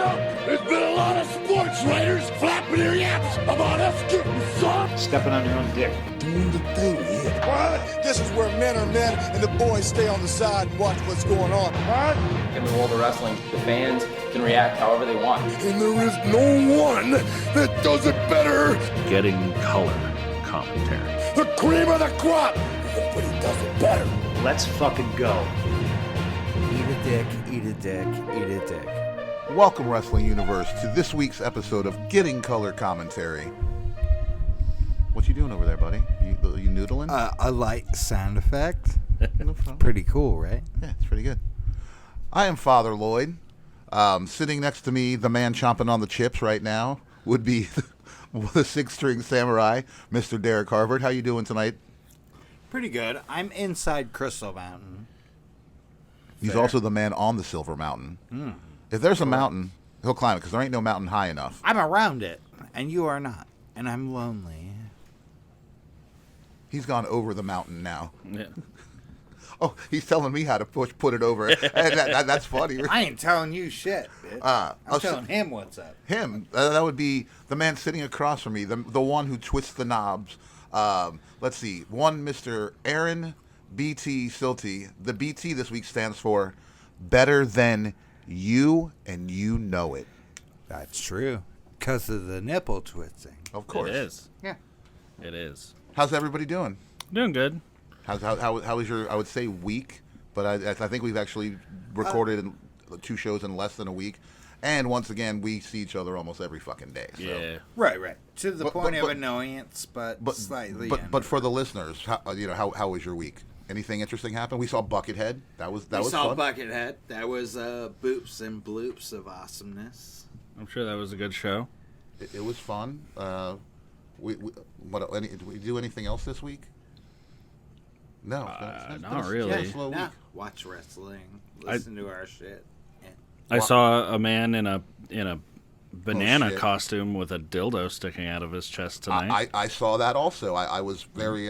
Well, there's been a lot of sports writers flapping their yaps about us getting soft. Stepping on your own dick. Doing the thing here. What? This is where men are men and the boys stay on the side and watch what's going on. What? In the world of wrestling, the fans can react however they want. And there is no one that does it better. Getting color commentary. The cream of the crop. Nobody does it better. Let's fucking go. Eat a dick, eat a dick, eat a dick. Welcome, Wrestling Universe, to this week's episode of Getting Color Commentary. What you doing over there, buddy? You noodling? A light sound effect. No problem. Pretty cool, right? Yeah, it's pretty good. I am Father Lloyd. Sitting next to me, the man chomping on the chips right now, would be the six-string samurai, Mr. Dax Harwood. How you doing tonight? Pretty good. I'm inside Crystal Mountain. He's also the man on the Silver Mountain. If there's a mountain, he'll climb it, because there ain't no mountain high enough. I'm around it, and you are not. And I'm lonely. He's gone over the mountain now. Yeah. Oh, he's telling me how to put it over. And that's funny. I ain't telling you shit, bitch. I'm telling him what's up. Him. That would be the man sitting across from me, the one who twists the knobs. Let's see. One, Mr. Aaron BT Silty. The BT this week stands for Better Than You, and You Know It. That's true. Because of the nipple twisting. Of course. It is. Yeah. It is. How's everybody doing? Doing good. How was your, I would say, week, but I think we've actually recorded 2 shows in less than a week. And once again, we see each other almost every fucking day. So. Yeah. Right. To the point of annoyance, but slightly. But for the listeners, how was your week? Anything interesting happen? We saw Buckethead. That was fun. Buckethead. That was boops and bloops of awesomeness. I'm sure that was a good show. It was fun. Did we do anything else this week? No, not really. Slow week. Watch wrestling. Listen to our shit. I saw a man in a banana shit. costume with a dildo sticking out of his chest tonight. I saw that also. I was very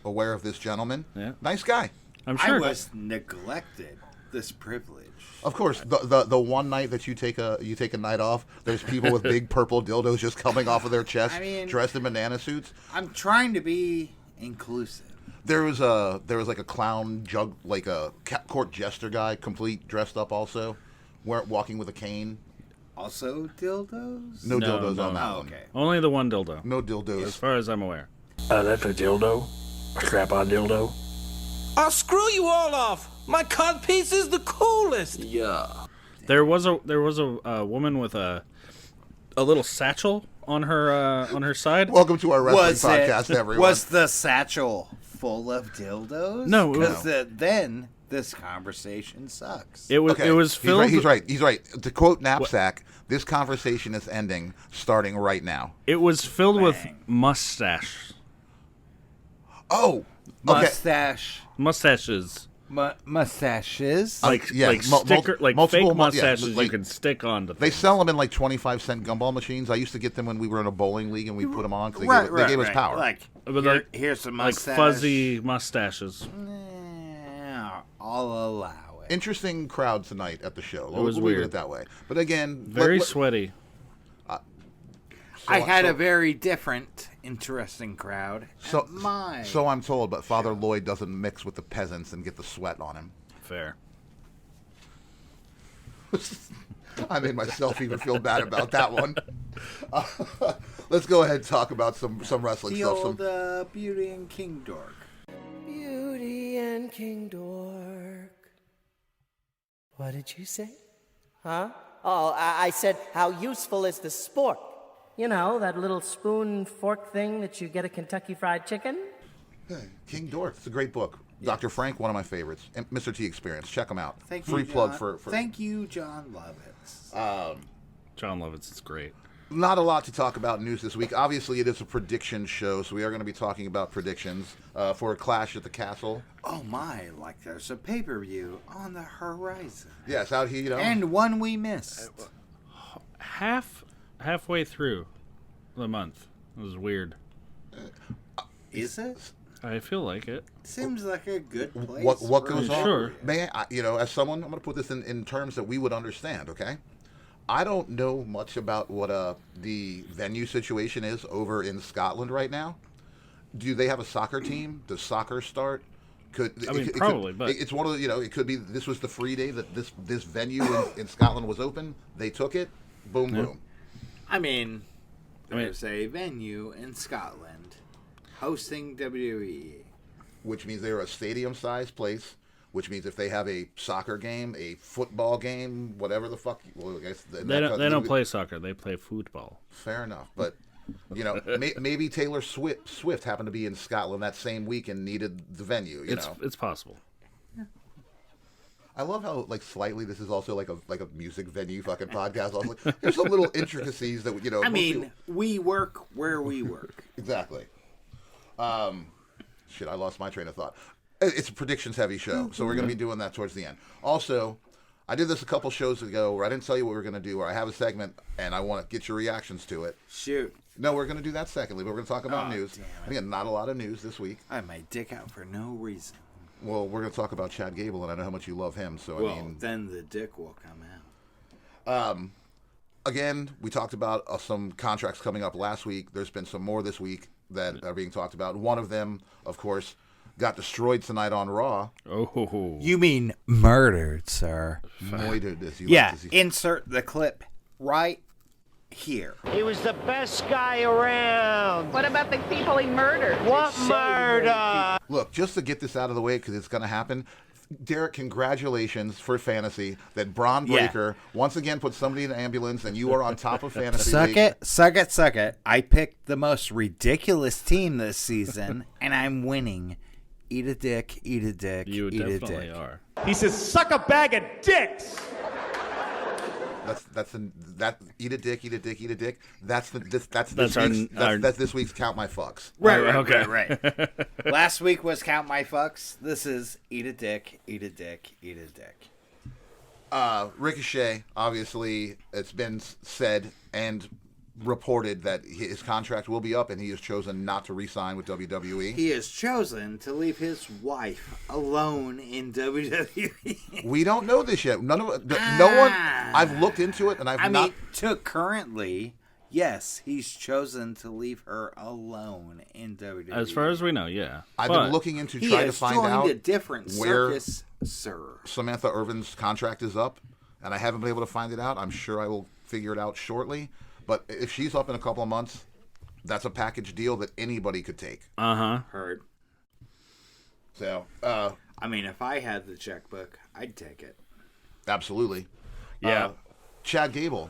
aware of this gentleman. Yeah. Nice guy. I'm sure. I was neglected this privilege. Of course, the one night that you take a night off, there's people with big purple dildos just coming off of their chest, dressed in banana suits. I'm trying to be inclusive. There was like a clown jug, like a court jester guy, complete dressed up also, walking with a cane. Also dildos? No dildos no. on that Oh, one. okay. Only the one dildo. No dildos. As far as I'm aware. That's a dildo? A strap-on dildo? I'll screw you all off! My codpiece is the coolest! Yeah. There was a woman with a little satchel on her side. Welcome to our wrestling podcast, everyone. Was the satchel full of dildos? No, because then this conversation sucks. It was Okay, it was filled. He's right. To quote Knapsack, this conversation is ending, starting right now. It was filled with Bang. mustache. Oh, okay. Mustaches. Mustaches? Like yeah, like multiple fake mustaches like, you can stick onto They things. sell them in like 25-cent gumball machines. I used to get them when we were in a bowling league and we put them on because they gave us power. Like, But here's some like mustache. fuzzy mustaches. I'll allow it. Interesting crowd tonight at the show. It was we'll leave weird. it that way. But again, Very sweaty. I had a very different, interesting crowd. So mine. So I'm told, but Father Lloyd doesn't mix with the peasants and get the sweat on him. Fair. I made myself even feel bad about that one. Let's go ahead and talk about some wrestling the stuff. old Beauty and King Dork. Beauty and King Dork. What did you say? Huh? Oh, I said, how useful is the sport? You know, that little spoon fork thing that you get at Kentucky Fried Chicken? King Dork. It's a great book. Yeah. Dr. Frank, one of my favorites. And Mr. T Experience. Check them out. Thank Free you, plug John. for. Thank you, John Lovitz. John Lovitz is great. Not a lot to talk about news this week. Obviously, it is a prediction show, so we are going to be talking about predictions for a Clash at the Castle. Oh my, like there's a pay-per-view on the horizon. Yes, out here, you know. And one we missed. Halfway through the month. It was weird. Is it? I feel like it. Seems like a good place. What goes on? Sure. As someone, I'm going to put this in terms that we would understand, okay? I don't know much about what the venue situation is over in Scotland right now. Do they have a soccer team? Does soccer start? Probably, but it's one of the, it could be this was the free day that this venue in Scotland was open. They took it. Boom, boom. There's a venue in Scotland hosting WWE. Which means they're a stadium-sized place. Which means if they have a soccer game, a football game, whatever the fuck. Well, I guess they don't play soccer. They play football. Fair enough, but maybe Taylor Swift happened to be in Scotland that same week and needed the venue. It's possible. I love how slightly this is also like a music venue fucking podcast. I was like, there's some little intricacies that we work where we work. Exactly. Shit, I lost my train of thought. It's a predictions heavy show, so we're going to be doing that towards the end. Also, I did this a couple shows ago where I didn't tell you what we were going to do, where I have a segment and I want to get your reactions to it. Shoot. No, we're going to do that secondly, but we're going to talk about news. Again, not a lot of news this week. I had my dick out for no reason. Well, we're going to talk about Chad Gable, and I know how much you love him, so then the dick will come out. Again, we talked about some contracts coming up last week. There's been some more this week that are being talked about. One of them, of course, got destroyed tonight on Raw. Oh. You mean murdered, sir. Murdered, as you yeah, like to see. insert the clip right here. He was the best guy around. What about the people he murdered? What murder? Look, just to get this out of the way, because it's going to happen, Derek, congratulations for fantasy that Braun Breaker once again put somebody in an ambulance and you are on top of fantasy. Suck it. I picked the most ridiculous team this season, and I'm winning. Eat a dick, eat a dick, you eat a dick. definitely are. He says, suck a bag of dicks. That's eat a dick, eat a dick, eat a dick. That's this week's count my fucks. Right. Last week was count my fucks. This is eat a dick, eat a dick, eat a dick. Ricochet, obviously, it's been said and reported that his contract will be up and he has chosen not to re-sign with WWE. He has chosen to leave his wife alone in WWE. We don't know this yet. No one. I've looked into it and I mean, currently, yes, he's chosen to leave her alone in WWE. As far as we know, yeah. I've been looking into trying to find out a different circus, sir. Samantha Irvin's contract is up, and I haven't been able to find it out. I'm sure I will figure it out shortly. But if she's up in a couple of months, that's a package deal that anybody could take. Heard. So, if I had the checkbook, I'd take it. Absolutely. Yeah. Chad Gable,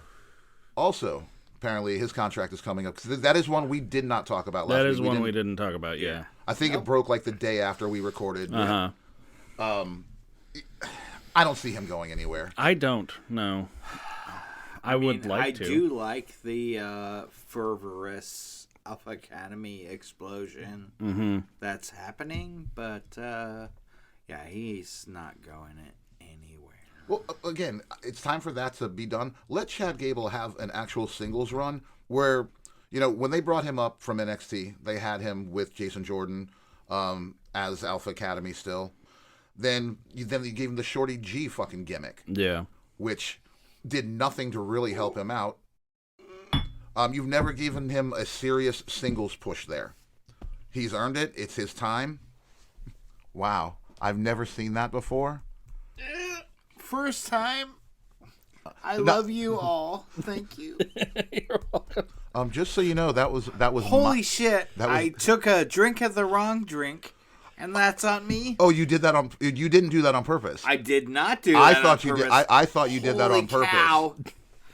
also, apparently his contract is coming up. That is one we did not talk about last week. That is one we didn't talk about, yeah. I think it broke the day after we recorded. I don't see him going anywhere. I don't, no. I would like to. I do like the fervorous Alpha Academy explosion that's happening, but he's not going anywhere. Well, again, it's time for that to be done. Let Chad Gable have an actual singles run where, when they brought him up from NXT, they had him with Jason Jordan as Alpha Academy still. Then you gave him the Shorty G fucking gimmick. Yeah. Which did nothing to really help him out. You've never given him a serious singles push there. He's earned it. It's his time. Wow. I've never seen that before. First time. I love you all. Thank you. You're welcome. Just so you know, that was holy shit. I took a drink of the wrong drink. And that's on me. Oh, you did that on. You didn't do that on purpose. I did not do that. I thought you did. I thought you did that on purpose. Cow.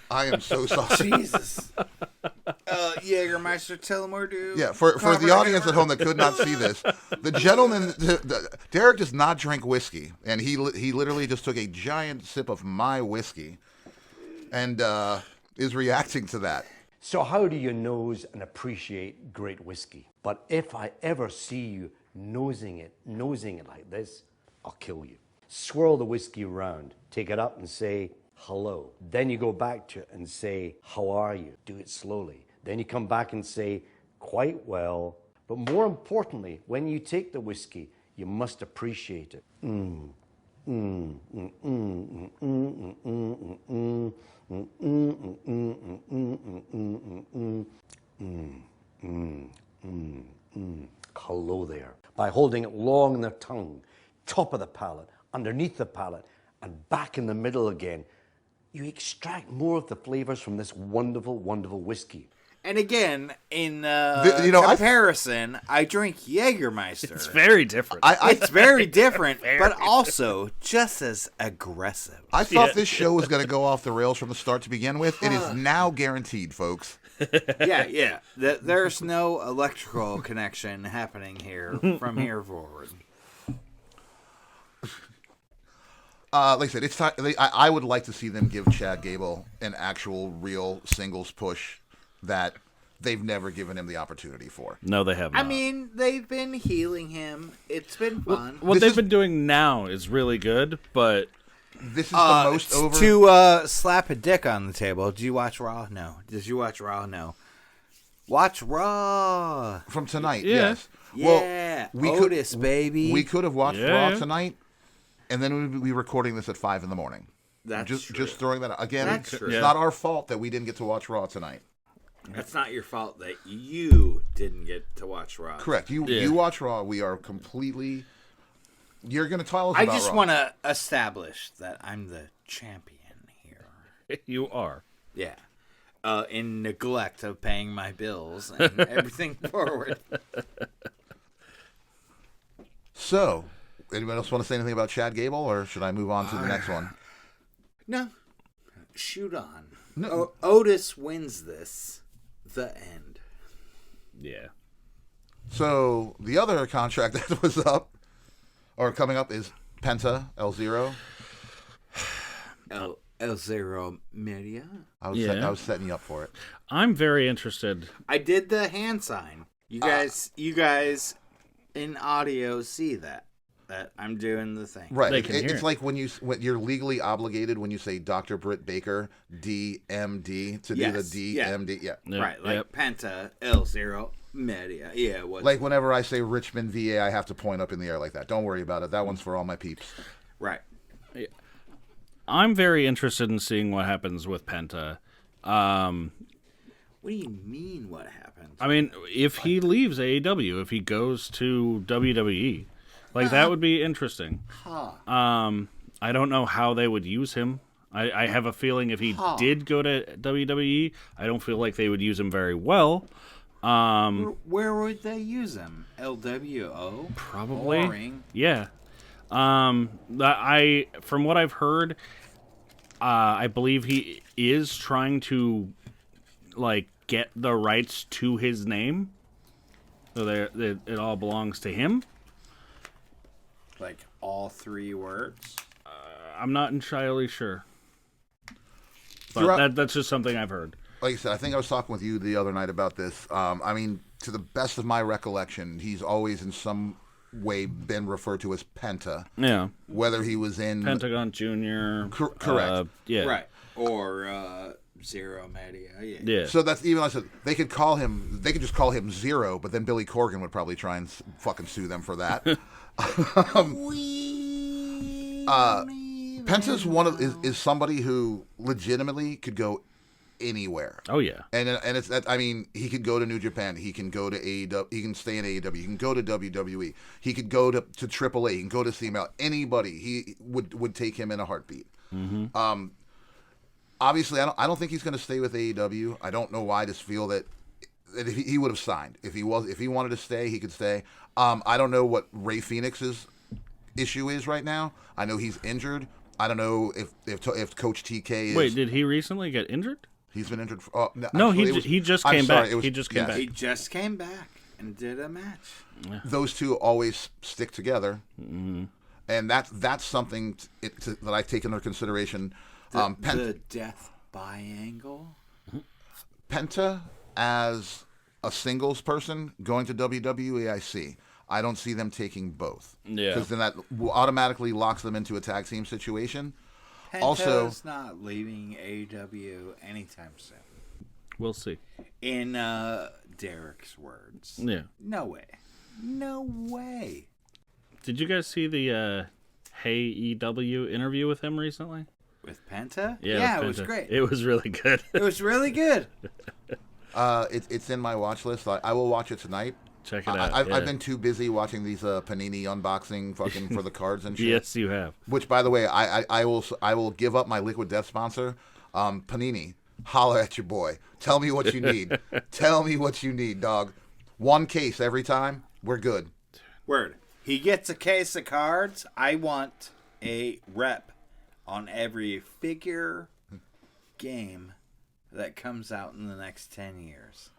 I am so sorry. Jesus. Jägermeister, tell him or do. Yeah, for the audience at home that could not see this, the gentleman, Derek does not drink whiskey, and he literally just took a giant sip of my whiskey, and is reacting to that. So how do you nose and appreciate great whiskey? But if I ever see you nosing it like this, I'll kill you. Swirl the whiskey around, take it up and say, hello. Then you go back to it and say, how are you? Do it slowly. Then you come back and say, quite well. But more importantly, when you take the whiskey, you must appreciate it. by holding it long in their tongue, top of the palate, underneath the palate, and back in the middle again. You extract more of the flavors from this wonderful, wonderful whiskey. And again, in comparison, I drink Jägermeister. It's very different. It's very different, but also just as aggressive. I thought this show was going to go off the rails from the start to begin with. It is now guaranteed, folks. Yeah. There's no electrical connection happening here from here forward. Like I said, it's time. I would like to see them give Chad Gable an actual, real singles push that they've never given him the opportunity for. No, they have not. I mean, they've been healing him. It's been fun. What they've been doing now is really good, but this is the most over. To slap a dick on the table. Did you watch Raw? No. Did you watch Raw? No. Watch Raw from tonight. Yeah. Yes. Yeah. Well, Otis, baby. We could have watched Raw tonight, and then we'd be recording this at 5 in the morning. That's just throwing that out. Again, That's it's true. not our fault that we didn't get to watch Raw tonight. That's not your fault that you didn't get to watch Raw. Correct. You watch Raw. We are completely. You're going to tell us I about just Raw. want to establish that I'm the champion here. You are. Yeah. In neglect of paying my bills and everything forward. So, anybody else want to say anything about Chad Gable, or should I move on to the next one? No. Shoot on. No. Otis wins this. The end. Yeah. So, the other contract that was up, or coming up, is Penta, L0. L0 Media. I was setting you up for it. I'm very interested. I did the hand sign. You guys in audio see that I'm doing the thing. Right. They can hear It's it. like when you're legally obligated when you say Dr. Britt Baker, DMD, to do the DMD. Yeah. Right. Like Penta, L0 Media. Yeah. Like whenever I say Richmond, VA, I have to point up in the air like that. Don't worry about it. That one's for all my peeps. Right. Yeah. I'm very interested in seeing what happens with Penta. What do you mean what happens? I mean, if he leaves AEW, if he goes to WWE, that would be interesting. I don't know how they would use him. I have a feeling if he did go to WWE, I don't feel like they would use him very well. Where would they use him? LWO? Probably. Boring. Yeah. From what I've heard, I believe he is trying to get the rights to his name, so it all belongs to him. Like all 3 words. I'm not entirely sure, but that's just something I've heard. Like I said, I think I was talking with you the other night about this. I mean, to the best of my recollection, he's always in some way been referred to as Penta. Yeah. Whether he was in Pentagon Jr. Correct. Yeah. Right. Or Zero Media. Yeah. So that's even like I said, they could just call him Zero, but then Billy Corgan would probably try and fucking sue them for that. Penta's is somebody who legitimately could go anywhere. Oh yeah. And it's that, I mean, he could go to New Japan, he can go to AEW, he can stay in AEW, he can go to WWE, he could go to AAA, he can go to CML. Anybody, he would take him in a heartbeat. Mm-hmm. Obviously, I don't think he's going to stay with AEW. I don't know why. I just feel that if he would have signed. If he wanted to stay, he could stay. I don't know what Ray Phoenix's issue is right now. I know he's injured. I don't know if Coach TK is. Wait, did he recently get injured? He's been injured. No, he just came back. He just came back. He just came back and did a match. Yeah. Those two always stick together, and that's something that I take into consideration. The death by angle. Penta as a singles person going to WWE, I see. I don't see them taking both. Yeah. Because then that automatically locks them into a tag team situation. Penta's not leaving AEW anytime soon. We'll see. In Derek's words. Yeah. No way. No way. Did you guys see the Hey EW interview with him recently? With Penta? Yeah, it was great. It was really good. It was really good. It's in my watch list. I will watch it tonight. Check it out. I've been too busy watching these Panini unboxing fucking for the cards and shit. Yes, you have. Which, by the way, I will give up my Liquid Death sponsor, Panini. Holler at your boy. Tell me what you need. Tell me what you need, dog. One case every time. We're good. Word. He gets a case of cards. I want a rep on every figure game that comes out in the next 10 years.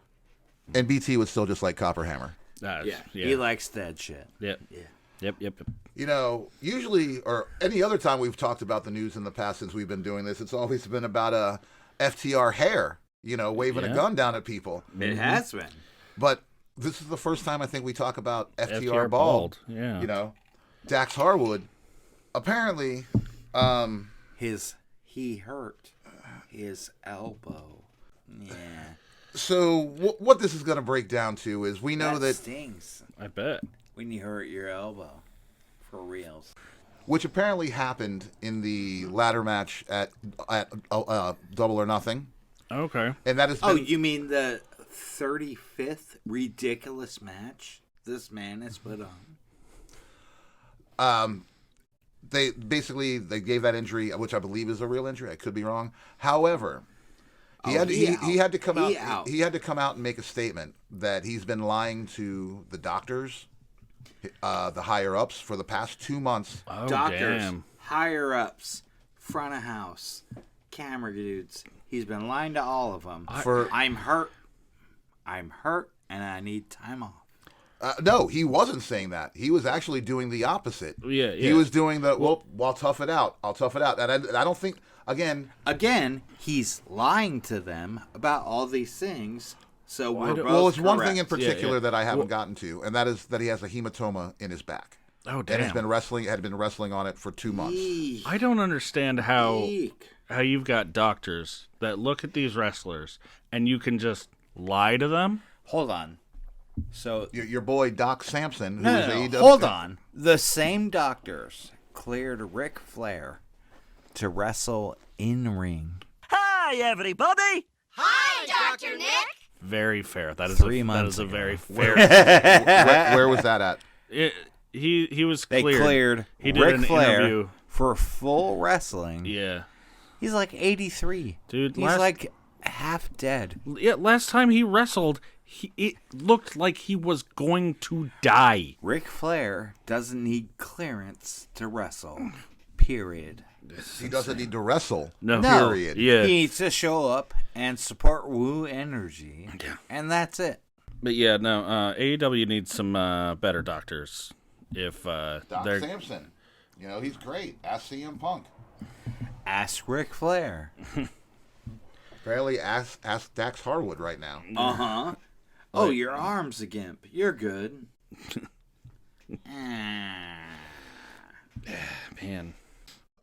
And BT would still just like Copper Hammer. Yeah. He likes that shit. Yep. Yeah. Yep. You know, usually, or any other time we've talked about the news in the past since we've been doing this, it's always been about FTR hair, waving a gun down at people. It has been. But this is the first time I think we talk about FTR FTR bald. Yeah. Dax Harwood, apparently, he hurt his elbow. Yeah. So what this is going to break down to is we know that stings. I bet. When you hurt your elbow, for reals. Which apparently happened in the ladder match at Double or Nothing. Okay. And that is. Oh, you mean the 35th ridiculous match this man has put on? They gave that injury, which I believe is a real injury. I could be wrong. However, he had to come out. He had to come out and make a statement that he's been lying to the doctors, the higher ups, for the past 2 months. Oh, Doctors, damn. higher ups, front of house, camera dudes. He's been lying to all of them. I'm hurt, and I need time off. No, he wasn't saying that. He was actually doing the opposite. Yeah. He was doing the, I'll tough it out. I'll tough it out. And I don't think, again, he's lying to them about all these things. So we're both well, it's one correct. thing in particular that I haven't gotten to, and that is that he has a hematoma in his back. Oh, damn. And had been wrestling on it for 2 months. I don't understand how you've got doctors that look at these wrestlers and you can just lie to them. Hold on. So your boy Doc Sampson, who no, is AEW. Hold on. The same doctors cleared Ric Flair to wrestle in ring. Hi, everybody. Hi, Dr. Nick. Very fair. That is 3 months a ago. very fair. Where was that at? He was They cleared. cleared He did Ric an Flair interview. for full wrestling. Yeah. He's like 83. Dude, he's like half dead. Yeah, last time he wrestled, it looked like he was going to die. Ric Flair doesn't need clearance to wrestle. Period. He doesn't need to wrestle. No. Period. Yeah. He needs to show up and support Woo Energy. Yeah. And that's it. But yeah, no, AEW needs some better doctors. If Doc they're Sampson. He's great. Ask CM Punk. Ask Ric Flair. Apparently ask Dax Harwood right now. Uh-huh. Oh, your arm's a gimp. You're good. Man.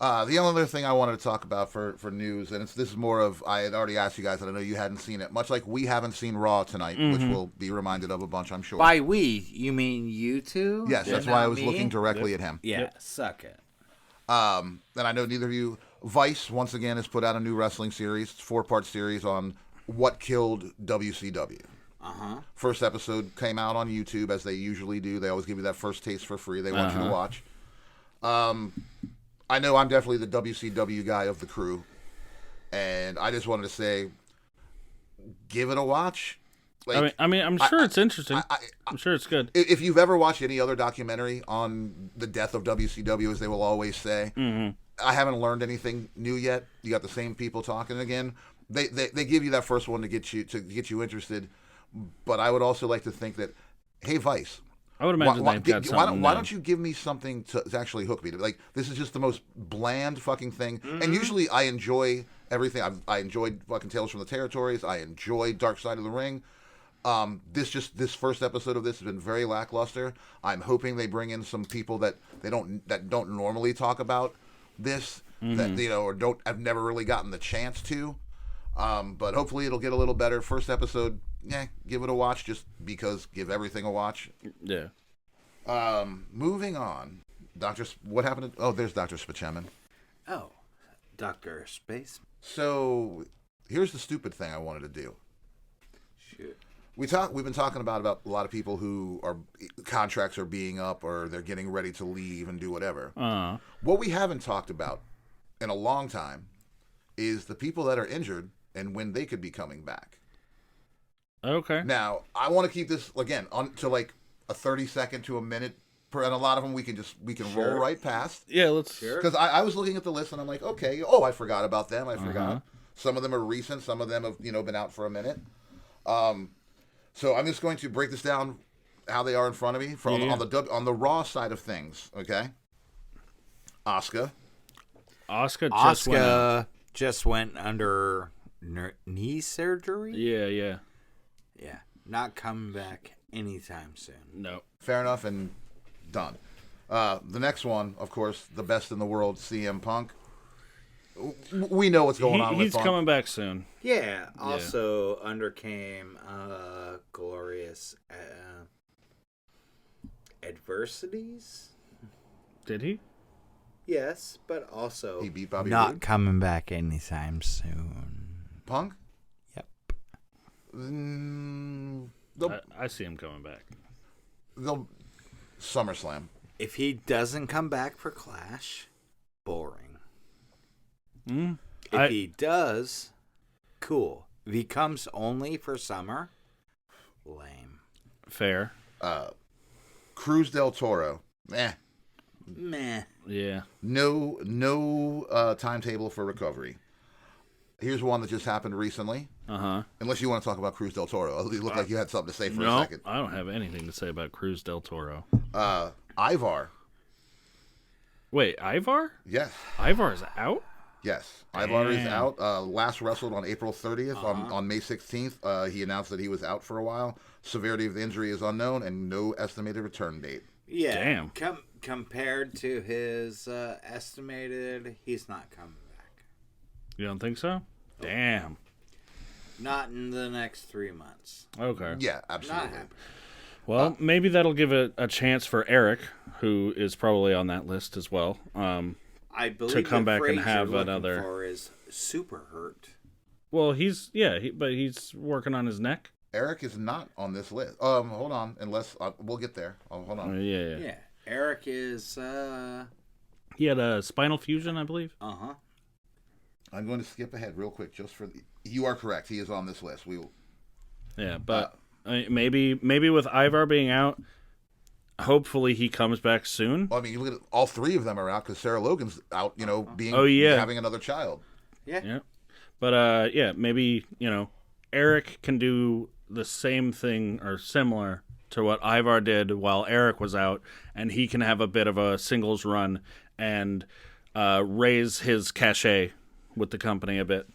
The only other thing I wanted to talk about for news, and this is more of, I had already asked you guys, and I know you hadn't seen it, much like we haven't seen Raw tonight, which we'll be reminded of a bunch, I'm sure. By we, you mean you two? Yes, that's why I was looking directly at him. Yeah, suck it. And I know neither of you. Vice, once again, has put out a new wrestling series, 4-part series on what killed WCW. Uh-huh. First episode came out on YouTube, as they usually do. They always give you that first taste for free. They want you to watch. I know I'm definitely the WCW guy of the crew, and I just wanted to say, give it a watch. Like, I'm sure it's interesting. I'm sure it's good. If you've ever watched any other documentary on the death of WCW, as they will always say, I haven't learned anything new yet. You got the same people talking again. They give you that first one to get you interested, but I would also like to think that, hey, Vice, I would imagine they've got something. Why don't you give me something to actually hook me? Like, this is just the most bland fucking thing. And usually I enjoy everything. I enjoyed fucking Tales from the Territories. I enjoyed Dark Side of the Ring. This first episode of this has been very lackluster. I'm hoping they bring in some people that don't normally talk about this, that have never really gotten the chance to. But hopefully it'll get a little better. First episode, give it a watch, just because. Give everything a watch. Yeah. Moving on. What happened to... Oh, there's Dr. Spaceman. Oh, Dr. Space. So, here's the stupid thing I wanted to do. Shoot. We've been talking about a lot of people who are contracts are being up or they're getting ready to leave and do whatever. What we haven't talked about in a long time is the people that are injured and when they could be coming back. Okay. Now, I want to keep this again to like a 30-second to a minute, and a lot of them we can roll right past. Yeah, let's. Because I was looking at the list and I'm like, okay, I forgot about them. I forgot. Some of them are recent. Some of them have been out for a minute. So I'm just going to break this down how they are in front of me on the Raw side of things. Okay. Asuka just went under knee surgery. Yeah. Not coming back anytime soon. No. Fair enough, and done. The next one, of course, the best in the world, CM Punk. We know what's going on with He's Punk. coming back soon. Yeah. Also undercame glorious adversities. Did he? Yes, but also he beat Bobby not Roode? coming back anytime soon. Punk? Yep. I see him coming back. SummerSlam. If he doesn't come back for Clash, boring. If he does, cool. If he comes only for Summer, lame. Fair. Cruz del Toro. Meh. Yeah. No timetable for recovery. Here's one that just happened recently. Unless you want to talk about Cruz del Toro. You look like you had something to say for a second. I don't have anything to say about Cruz del Toro. Ivar. Wait, Ivar? Yes. Ivar's out? Yes. Ivar is out. Last wrestled on April 30th. On May 16th, he announced that he was out for a while. Severity of the injury is unknown and no estimated return date. Yeah. Damn. Compared to his estimated, he's not coming back. You don't think so? Damn. Not in the next 3 months. Okay. Yeah, absolutely. Not happening. Well, maybe that'll give it a chance for Eric, who is probably on that list as well. I believe to come the back phrase and have you're looking another. for is super hurt. Well, but he's working on his neck. Eric is not on this list. Hold on, unless we'll get there. Hold on. Yeah. Eric is. He had a spinal fusion, I believe. I'm going to skip ahead real quick, just for you are correct. He is on this list. We will. Yeah, but maybe with Ivar being out, hopefully he comes back soon. Well, I mean, you look at all three of them are out because Sarah Logan's out. Having another child. Yeah. But maybe Eric can do the same thing or similar to what Ivar did while Eric was out, and he can have a bit of a singles run and raise his cachet with the company a bit.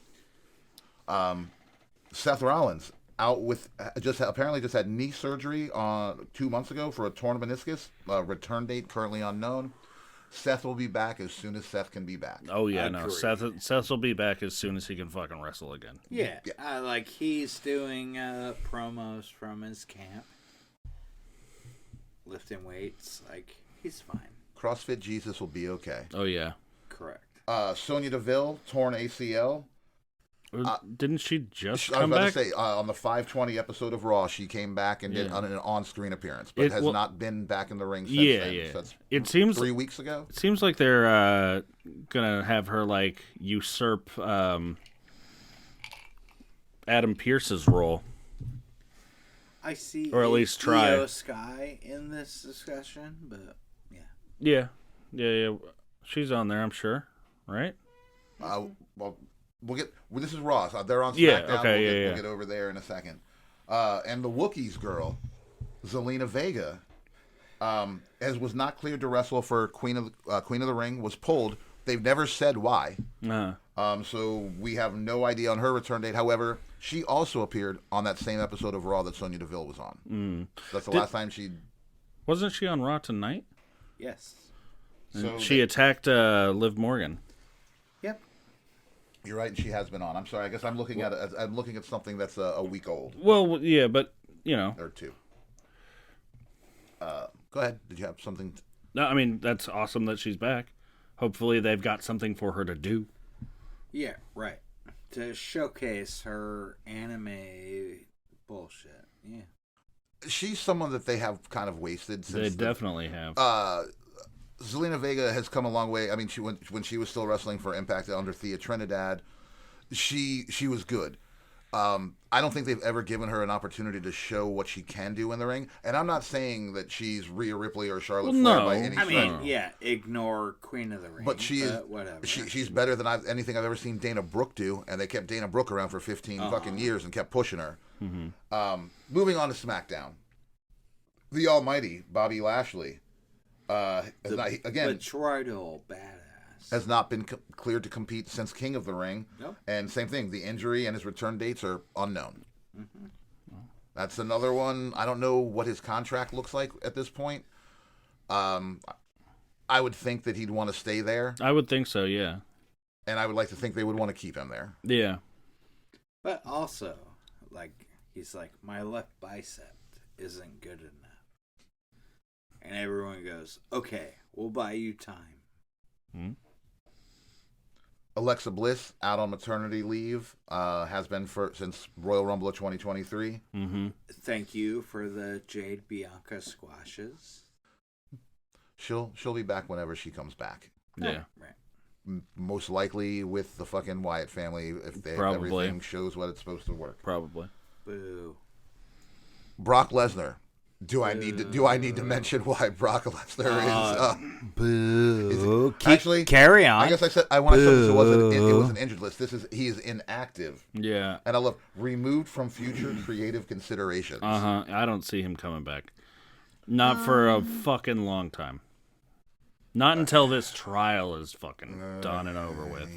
Seth Rollins out with apparently just had knee surgery 2 months ago for a torn meniscus. Return date currently unknown. Seth will be back as soon as Seth can be back. Oh yeah, no. Seth will be back as soon as he can fucking wrestle again. Yeah. Like he's doing promos from his camp, lifting weights. Like he's fine. CrossFit Jesus will be okay. Oh yeah. Correct. Sonya Deville torn ACL. Didn't she just I was come about back? to say, on the 520 episode of Raw, she came back and did an on-screen appearance, but has not been back in the ring since then. Yeah. So that's It seems 3 weeks ago. It seems like they're gonna have her like usurp Adam Pearce's role. I see, or at least try. Io Sky in this discussion, but yeah. She's on there, I'm sure, right? Well, this is Raw. So they're on SmackDown. Yeah, okay, we'll get over there in a second. And the Wookiees girl, Zelina Vega, as was not cleared to wrestle for Queen of the Ring, was pulled. They've never said why. So we have no idea on her return date. However, she also appeared on that same episode of Raw that Sonya Deville was on. That's the last time she... Wasn't she on Raw tonight? yes. So she attacked Liv Morgan. Yep. You're right, and she has been on. I'm sorry. I guess I'm looking at something that's a week old. Well, yeah, but or two. Go ahead. Did you have something? No, I mean that's awesome that she's back. Hopefully, they've got something for her to do. Yeah, right. To showcase her anime bullshit. Yeah. She's someone that they have kind of wasted. They definitely have. Zelina Vega has come a long way. I mean, when she was still wrestling for Impact under Thea Trinidad, she was good. I don't think they've ever given her an opportunity to show what she can do in the ring. And I'm not saying that she's Rhea Ripley or Charlotte Flair by any stretch. I mean, ignore Queen of the Ring. But she is whatever. She's better than anything I've ever seen Dana Brooke do, and they kept Dana Brooke around for 15 fucking years and kept pushing her. Mm-hmm. Moving on to SmackDown, the Almighty Bobby Lashley, Betroidal badass, has not been cleared to compete since King of the Ring. Nope. And same thing, the injury and his return dates are unknown. Mm-hmm. That's another one. I don't know what his contract looks like at this point. I would think that he'd want to stay there. I would think so, yeah. And I would like to think they would want to keep him there. Yeah. But also, he's like, my left bicep isn't good enough. And everyone goes, okay, we'll buy you time. Hmm? Alexa Bliss out on maternity leave, has been since Royal Rumble of 2023. Mm-hmm. Thank you for the Jade Bianca squashes. She'll be back whenever she comes back. Yeah. Right. Most likely with the fucking Wyatt family if everything shows what it's supposed to work. Probably. Boo. Brock Lesnar. Do I need to mention why Brock Lesnar is boo? Actually, carry on. I guess I said I want to say it was an injured list. He is inactive. Yeah. And I love removed from future creative considerations. I don't see him coming back. Not for a fucking long time. Not until this trial is fucking done and over with.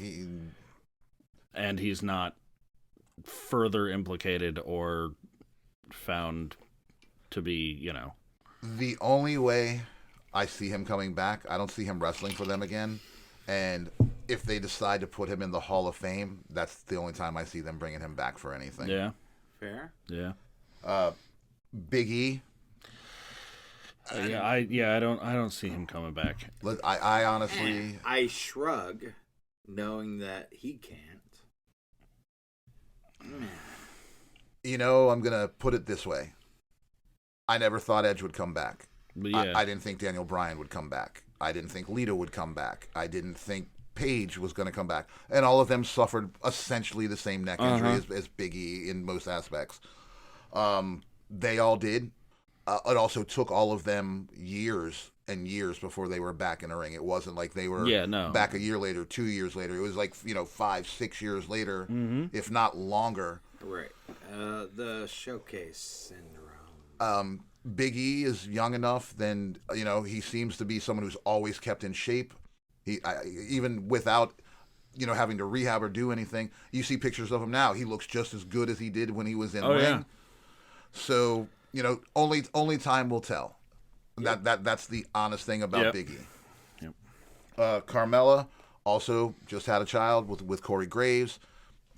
And he's not further implicated or found to be, The only way I see him coming back, I don't see him wrestling for them again. And if they decide to put him in the Hall of Fame, that's the only time I see them bringing him back for anything. Yeah. Fair. Yeah. Big E. I don't see him coming back. I honestly, I shrug, knowing that he can't. I'm gonna put it this way. I never thought Edge would come back. But yeah. I didn't think Daniel Bryan would come back. I didn't think Lita would come back. I didn't think Paige was going to come back. And all of them suffered essentially the same neck injury as Big E in most aspects. They all did. It also took all of them years and years before they were back in the ring. It wasn't like they were back a year later, 2 years later. It was 5-6 years later, if not longer. Right. The showcase syndrome. Big E is young enough, then he seems to be someone who's always kept in shape. Even without having to rehab or do anything, you see pictures of him now. He looks just as good as he did when he was in ring. Yeah. So only time will tell. Yep. That's the honest thing about Big E. Yep. Carmella also just had a child with Corey Graves.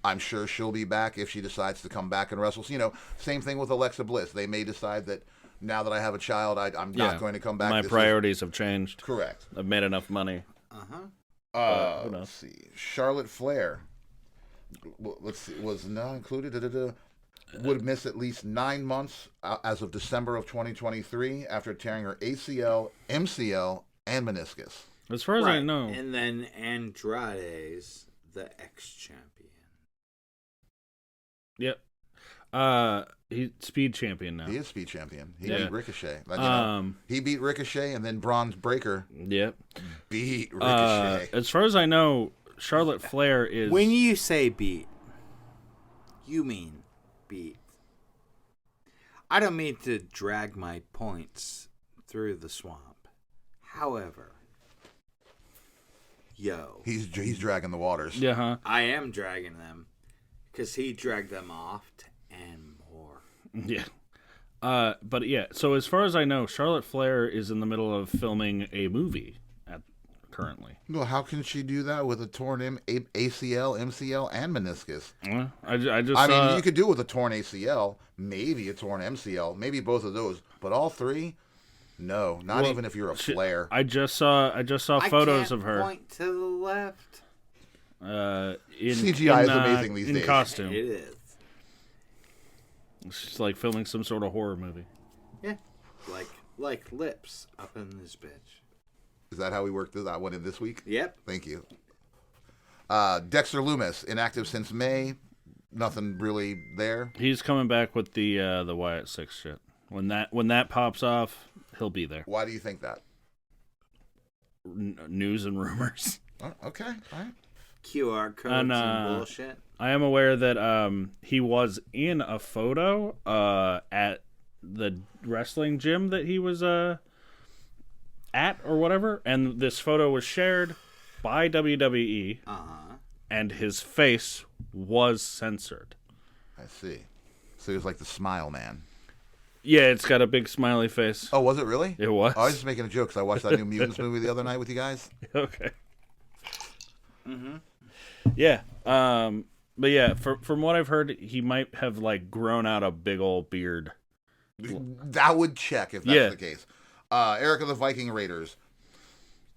I'm sure she'll be back if she decides to come back and wrestle. Same thing with Alexa Bliss. They may decide that now that I have a child, I'm not going to come back. My priorities have changed. Correct. I've made enough money. Let's see. Charlotte Flair. Let's see. Was not included. Would miss at least 9 months as of December of 2023 after tearing her ACL, MCL, and meniscus. As far as I know. And then Andrade's the ex-champion. Yep. He's speed champion now. He is speed champion. He beat Ricochet. He beat Ricochet, and then Braun Breaker. Yep. Beat Ricochet. As far as I know, Charlotte Flair is. When you say beat, you mean beat. I don't mean to drag my points through the swamp. However, he's dragging the waters. Yeah. Huh? I am dragging them. Because he dragged them off and more. Yeah. But yeah, so as far as I know, Charlotte Flair is in the middle of filming a movie currently. Well, how can she do that with a torn ACL, MCL, and meniscus? I mean, you could do it with a torn ACL, maybe a torn MCL, maybe both of those, but all three? No, not even if you're a Flair. I just saw photos of her. Point to the left. CGI is amazing these days. In costume. It is. It's just like filming some sort of horror movie. Yeah. Like lips up in this bitch. Is that how we worked that one in this week? Yep. Thank you. Dexter Loomis, inactive since May. Nothing really there. He's coming back with the Wyatt 6 shit. When that pops off, he'll be there. Why do you think that? News and rumors. Oh, okay. All right. QR codes and bullshit. I am aware that he was in a photo at the wrestling gym that he was at or whatever, and this photo was shared by WWE, and his face was censored. I see. So he was like the Smile Man. Yeah, it's got a big smiley face. Oh, was it really? It was. Oh, I was just making a joke because I watched that new Mutants movie the other night with you guys. Okay. Mm-hmm. Yeah. But yeah, from what I've heard, he might have like grown out a big old beard. That would check if that's the case. Eric of the Viking Raiders,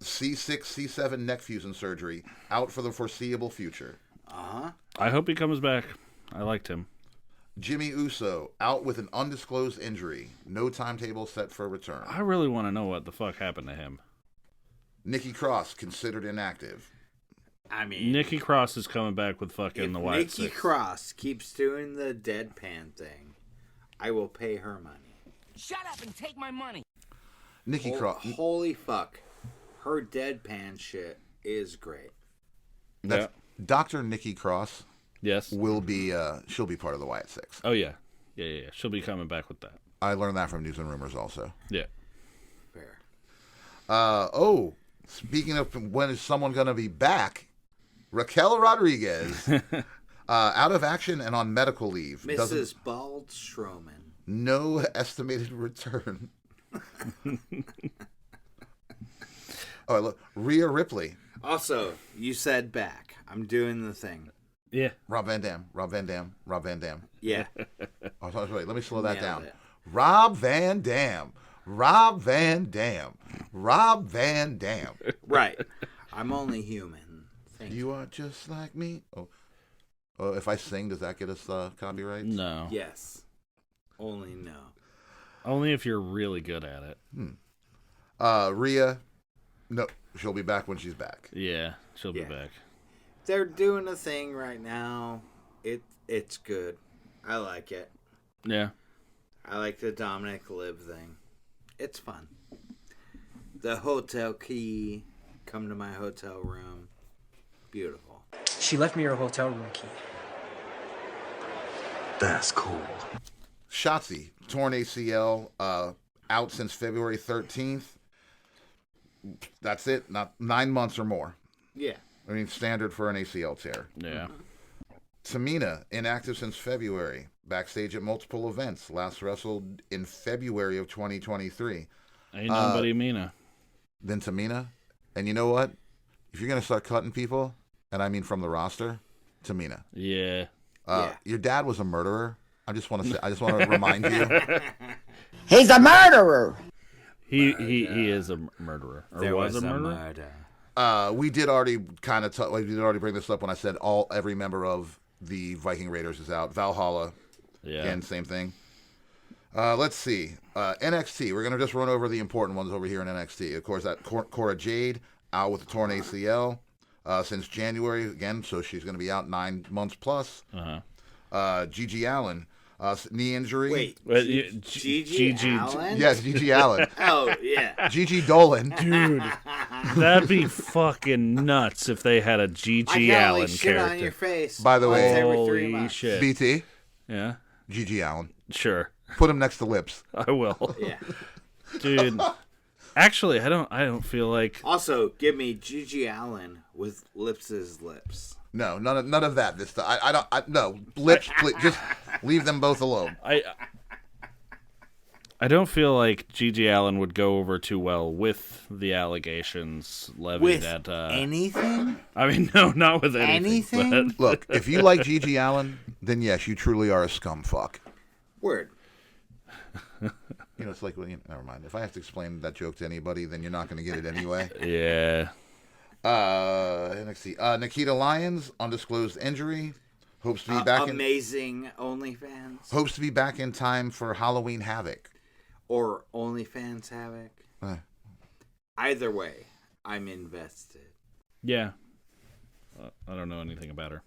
C6, C7 neck fusion surgery, out for the foreseeable future. I hope he comes back. I liked him. Jimmy Uso, out with an undisclosed injury. No timetable set for return. I really want to know what the fuck happened to him. Nikki Cross, considered inactive. I mean, Nikki Cross is coming back with fucking the White Nikki Six. Cross keeps doing the deadpan thing, I will pay her money. Shut up and take my money. Nikki Cross. Holy fuck. Her deadpan shit is great. That's Dr. Nikki Cross. Yes. Will be, she'll be part of the Wyatt Six. Oh, yeah. Yeah. She'll be coming back with that. I learned that from News and Rumors also. Yeah. Fair. Speaking of when is someone going to be back, Raquel Rodriguez, out of action and on medical leave. Mrs. Bald Strowman. No estimated return. Oh, look, Rhea Ripley. Also, you said back. I'm doing the thing. Yeah. Rob Van Dam. Yeah. Oh, sorry, wait, let me slow that down. it. Rob Van Dam. Right. I'm only human. You are just like me. Oh, if I sing, does that get us copyright? No. Yes. Only no. Only if you're really good at it. Rhea, no, she'll be back when she's back. Yeah, she'll be back. They're doing a thing right now. It's good. I like it. Yeah. I like the Dominic Live thing. It's fun. The hotel key. Come to my hotel room. Beautiful. She left me her hotel room key. That's cool. Shotzi, torn ACL, out since February 13th. That's it. Not 9 months or more. Yeah. I mean, standard for an ACL tear. Yeah. Tamina, inactive since February. Backstage at multiple events. Last wrestled in February of 2023. Ain't nobody Mina. Then Tamina. And you know what? If you're going to start cutting people, and I mean from the roster, Tamina. Yeah. Your dad was a murderer. I just want to remind you. He's a murderer. He is a murderer. Or There was was a a murderer. murder. We did already bring this up when I said every member of the Viking Raiders is out. Valhalla, again, same thing. Let's see. NXT. We're gonna just run over the important ones over here in NXT. Of course, that Cora Jade out with a torn ACL since January again, so she's gonna be out 9 months plus. Gigi Allen. Knee injury. Wait, Gigi Allen? Yes, Gigi Allen. Oh, yeah. Gigi Dolan. Dude, that'd be fucking nuts if they had a Gigi Allen shit character. on your face. By the way, every 3 Holy months. shit. BT. Yeah? Gigi Allen. Sure. Put him next to Lips. I will. Yeah. Dude. Actually, I don't feel like Also, give me Gigi Allen with Lips's lips. No, none of that. This time. No. Lips, please, just leave them both alone. I don't feel like Gigi Allen would go over too well with the allegations levied With at anything? I mean, no, not with anything. Anything? Look, if you like Gigi Allen, then yes, you truly are a scumfuck. Word. You know, it's like, never mind. If I have to explain that joke to anybody, then you're not going to get it anyway. Yeah. NXT. Nikita Lyons, undisclosed injury. Hopes to be back amazing OnlyFans. Hopes to be back in time for Halloween Havoc. Or OnlyFans Havoc. Either way, I'm invested. Yeah. I don't know anything about her.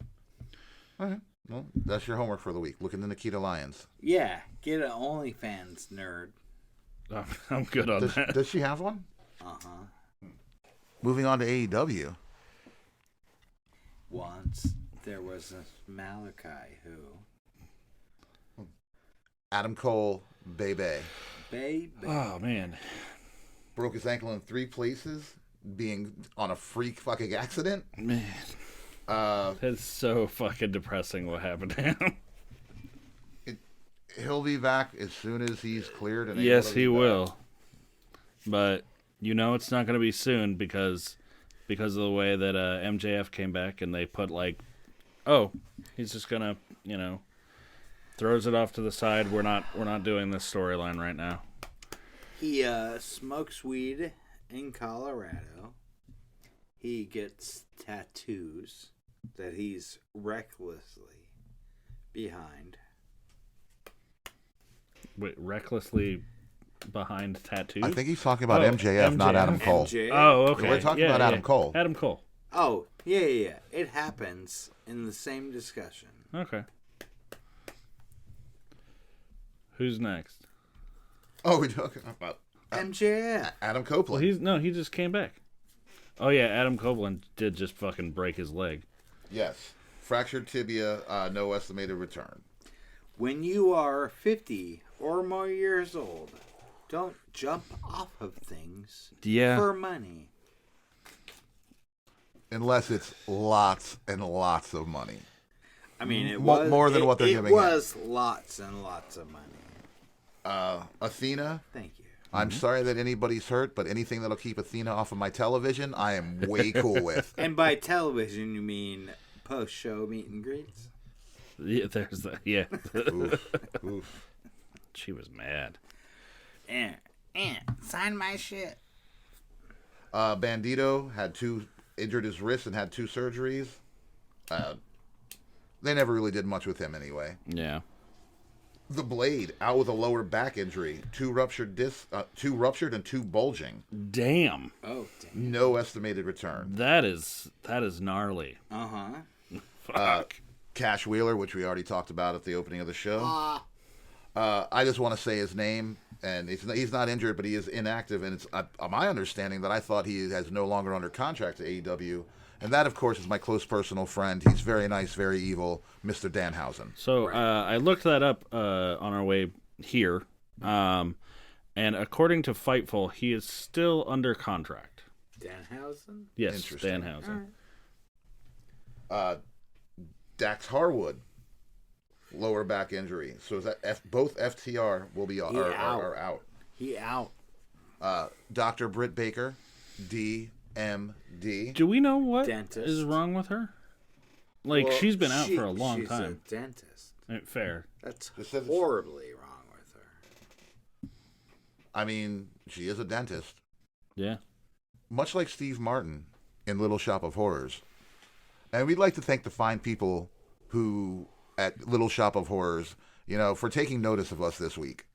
Okay. Well, that's your homework for the week. Look into Nikita Lyons. Yeah, get an OnlyFans, nerd. I'm good on that. Does she have one? Uh-huh. Moving on to AEW. Once there was a Malachi who... Adam Cole, Bebe. Oh, man. Broke his ankle in 3 places, being on a freak fucking accident. Man. It's so fucking depressing what happened to him. He'll be back as soon as he's cleared. And yes, he will. But you know it's not going to be soon because of the way that MJF came back and they put like, oh, he's just going to, throws it off to the side. We're not doing this storyline right now. He smokes weed in Colorado. He gets tattoos that he's recklessly behind. Wait, recklessly behind tattoos? I think he's talking about MJF, not Adam Cole. MJF. Oh, okay. We're talking about Adam Cole. Adam Cole. Oh, yeah. It happens in the same discussion. Okay. Who's next? Oh, we're talking about MJF. Adam Copeland. Well, he just came back. Oh yeah, Adam Copeland did just fucking break his leg. Yes. Fractured tibia, no estimated return. When you are 50 or more years old, don't jump off of things for money. Unless it's lots and lots of money. I mean, it was more than what they're giving. It was lots and lots of money. Athena. Thank you. I'm sorry that anybody's hurt, but anything that'll keep Athena off of my television, I am way cool with. And by television, you mean post-show meet and greets? Yeah, there's that. Yeah. Oof. She was mad. Sign my shit. Bandito injured his wrist and had 2 surgeries. They never really did much with him anyway. Yeah. The Blade out with a lower back injury, 2 ruptured discs, 2 ruptured and 2 bulging. Damn. Oh, damn. No estimated return. That is gnarly. Uh-huh. Cash Wheeler, which we already talked about at the opening of the show. I just want to say his name, and he's not injured, but he is inactive, and it's my understanding that I thought he is no longer under contract to AEW. And that, of course, is my close personal friend. He's very nice, very evil, Mr. Danhausen. So I looked that up on our way here, and according to Fightful, he is still under contract. Danhausen? Yes, Danhausen. Dax Harwood, lower back injury. So is that both FTR will be are out. He out. Dr. Britt Baker, DMD. Do we know what Dentist. is wrong with her? Like, she's been out for a long time. She's a dentist. Fair. That's horribly wrong with her. I mean, she is a dentist. Yeah. Much like Steve Martin in Little Shop of Horrors. And we'd like to thank the fine people who, at Little Shop of Horrors, for taking notice of us this week.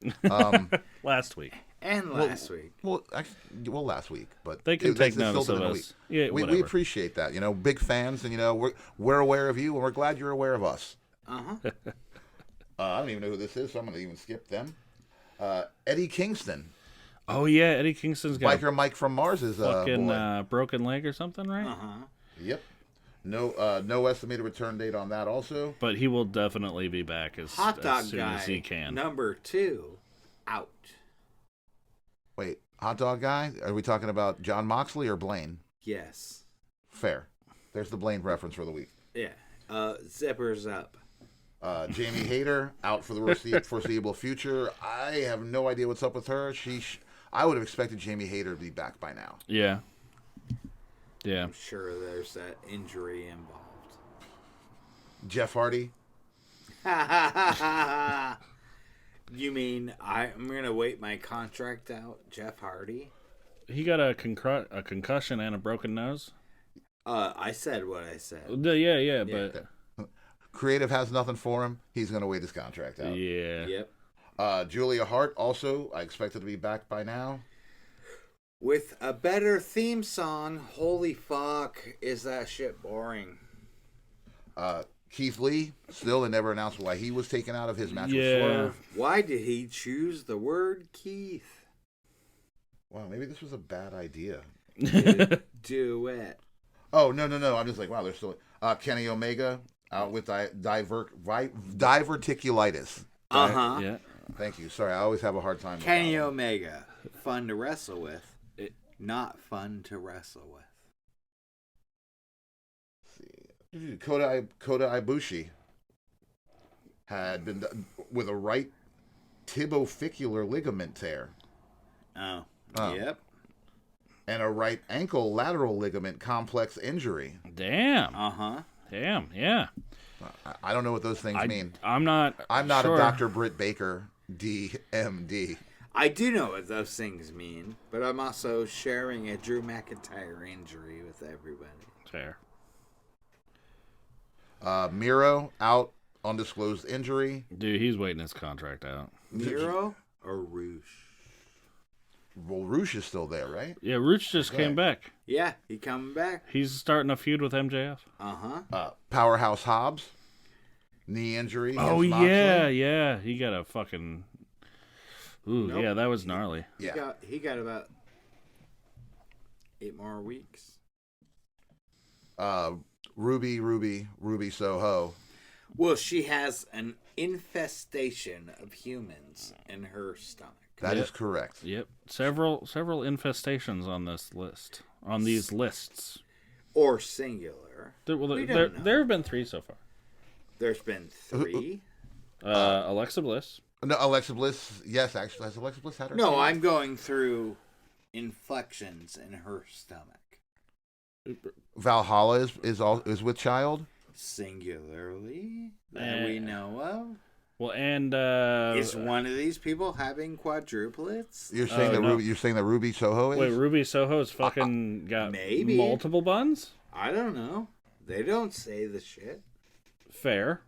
Last week. And last week. Well, actually, last week. But they can take notice of us. Yeah, we appreciate that. Big fans, and, we're aware of you, and we're glad you're aware of us. Uh-huh. I don't even know who this is, so I'm going to even skip them. Eddie Kingston. Oh, yeah, Eddie Kingston's got Biker Mike from Mars is fucking boy. Broken leg or something, right? Uh-huh. Yep. No estimated return date on that also. But he will definitely be back as soon as he can. Number 2, out. Wait, Hot Dog Guy? Are we talking about John Moxley or Blaine? Yes. Fair. There's the Blaine reference for the week. Yeah. Zippers up. Jamie Hayter out for the foreseeable future. I have no idea what's up with her. I would have expected Jamie Hayter to be back by now. Yeah. Yeah. I'm sure there's that injury involved. Jeff Hardy. You mean I'm going to wait my contract out, Jeff Hardy? He got a concussion and a broken nose? I said what I said. Yeah, but... Creative has nothing for him. He's going to wait his contract out. Yeah. Yep. Julia Hart also, I expect her to be back by now. With a better theme song, holy fuck, is that shit boring. Keith Lee, still, they never announced why he was taken out of his match with Yeah. Swerve. Why did he choose the word Keith? Wow, maybe this was a bad idea. Do it. Oh, no. I'm just like, wow, there's still... Kenny Omega out with diverticulitis. Uh-huh. Yeah. Thank you. Sorry, I always have a hard time with Kenny that one. Omega. Fun to wrestle with. Not fun to wrestle with. Kota Ibushi had been with a right tibial ligament tear. Oh. Oh. Yep. And a right ankle lateral ligament complex injury. Damn. Uh-huh. Damn, yeah. I don't know what those things mean. I'm not a sure. Dr. Britt Baker, DMD. I do know what those things mean, but I'm also sharing a Drew McIntyre injury with everybody. Fair. Miro out, undisclosed injury. Dude, he's waiting his contract out. Miro or Roosh? Well, Roosh is still there, right? Yeah, Roosh just came back. Yeah, he coming back. He's starting a feud with MJF. Uh-huh. Powerhouse Hobbs, knee injury. Oh, against Moxley. yeah. He got a fucking... Ooh, Nope. yeah, that was gnarly. Yeah. He got about 8 more weeks. Ruby Soho. Well, she has an infestation of humans in her stomach. That is correct. Yep. Several infestations on this list. On these lists. Or singular. There have been 3 so far. There's been 3. Alexa Bliss. No, Alexa Bliss. Yes, actually, has Alexa Bliss had her? No, I'm going through inflections in her stomach. Valhalla is with child. Singularly that we know of. Well, and is one of these people having quadruplets? You're saying that Ruby Soho is? Wait, Ruby Soho's fucking got multiple buns? I don't know. They don't say the shit. Fair.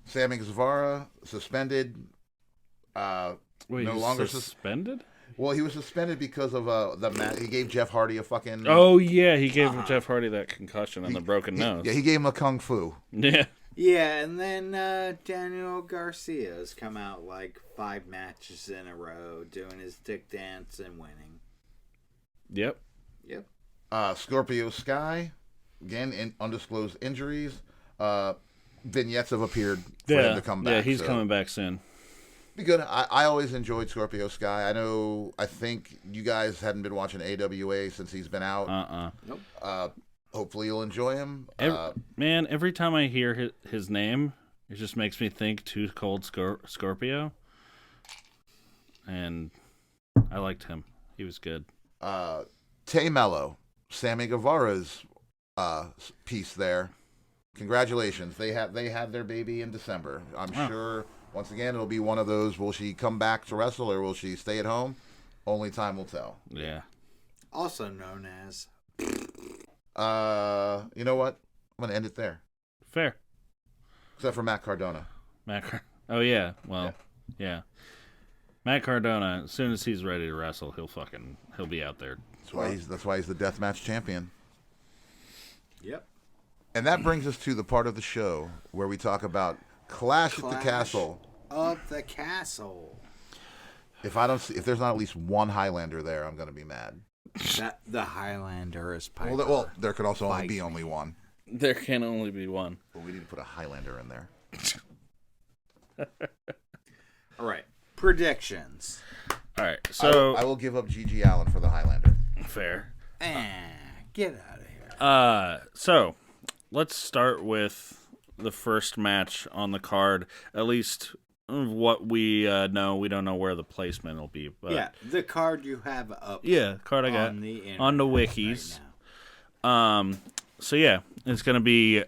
Sammy Guevara suspended. Wait, no longer suspended? Well, he was suspended because of the match. He gave Jeff Hardy a fucking. Oh yeah, he gave Jeff Hardy that concussion and the broken nose. Yeah, he gave him a kung fu. Yeah. Yeah, and then Daniel Garcia's come out like 5 matches in a row, doing his dick dance and winning. Yep. Scorpio Sky, again in undisclosed injuries. Vignettes have appeared for him to come back. Yeah, he's coming back soon. Be good. I always enjoyed Scorpio Sky. I think you guys hadn't been watching AWA since he's been out. Nope. Hopefully you'll enjoy him. Man, every time I hear his name, it just makes me think Too Cold Scorpio. And I liked him. He was good. Tay Mello, Sammy Guevara's piece there. Congratulations. They had their baby in December. I'm sure, once again, it'll be one of those, will she come back to wrestle or will she stay at home? Only time will tell. Yeah. Also known as... you know what? I'm going to end it there. Fair. Except for Matt Cardona. Oh, yeah. Well, yeah. Matt Cardona, as soon as he's ready to wrestle, he'll be out there. That's why he's the deathmatch champion. Yep. And that brings us to the part of the show where we talk about Clash at the Castle. Of the Castle. If there's not at least one Highlander there, I'm going to be mad. The Highlander is Piper. Well, there could also only be only one. There can only be one. But we need to put a Highlander in there. All right. Predictions. All right. So I will give up G.G. Allen for the Highlander. Fair. Get out of here. So let's start with the first match on the card. At least what we know. We don't know where the placement will be. But yeah, the card you have up. Yeah, card I got on the wikis. Right, so yeah, it's gonna be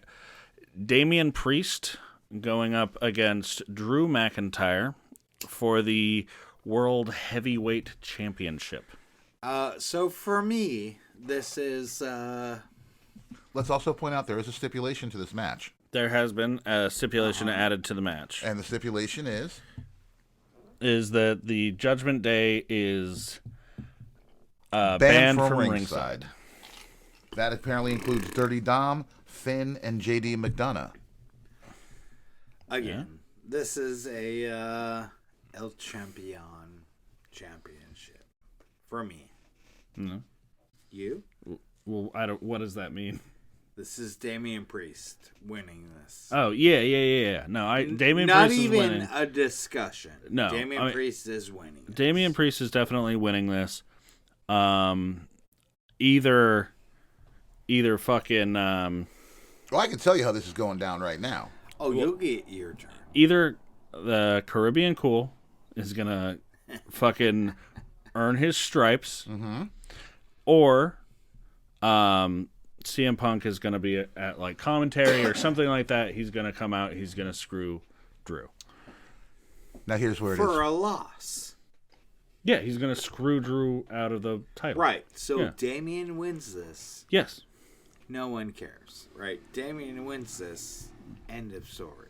Damian Priest going up against Drew McIntyre for the World Heavyweight Championship. So for me, this is let's also point out there is a stipulation to this match. There has been a stipulation added to the match. And the stipulation is that the Judgment Day is banned from ringside. That apparently includes Dirty Dom, Finn, and JD McDonough. Again, this is a El Champion championship for me. No. You? Well, I don't. What does that mean? This is Damian Priest winning this. Oh yeah. No, Damian not Priest is winning. Not even a discussion. No, Damian Priest is winning. Damian Priest is definitely winning this. Either fucking. Well, I can tell you how this is going down right now. Oh, you'll get your turn. Either the Caribbean Cool is gonna fucking earn his stripes, or CM Punk is gonna be at like commentary or something like that. He's gonna come out. He's gonna screw Drew. Now here's where it is for a loss. Yeah, he's gonna screw Drew out of the title. Right. So yeah. Damian wins this. Yes. No one cares, right? Damian wins this. End of story.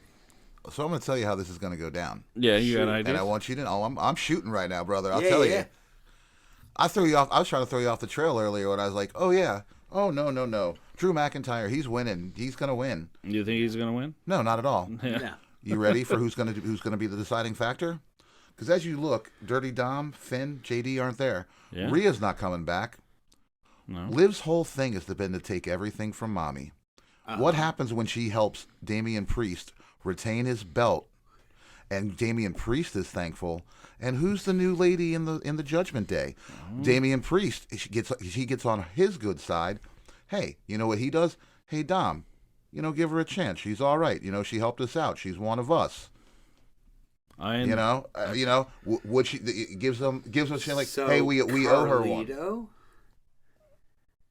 So I'm going to tell you how this is going to go down. Yeah, you got an idea. And I want you to know I'm shooting right now, brother. I'll tell you. I threw you off. I was trying to throw you off the trail earlier when I was like, "Oh yeah, oh no, Drew McIntyre, he's winning. He's going to win." You think he's going to win? No, not at all. Yeah. No. You ready for who's going to be the deciding factor? Because as you look, Dirty Dom, Finn, JD aren't there. Yeah. Rhea's not coming back. No. Liv's whole thing has been to take everything from Mommy. What happens when she helps Damian Priest retain his belt? And Damian Priest is thankful. And who's the new lady in the Judgment Day? Damian Priest. He gets on his good side. Hey, you know what he does? Hey Dom, give her a chance. She's all right. She helped us out. She's one of us. Would she gives them a chance like, so hey, we owe her one. Carlito?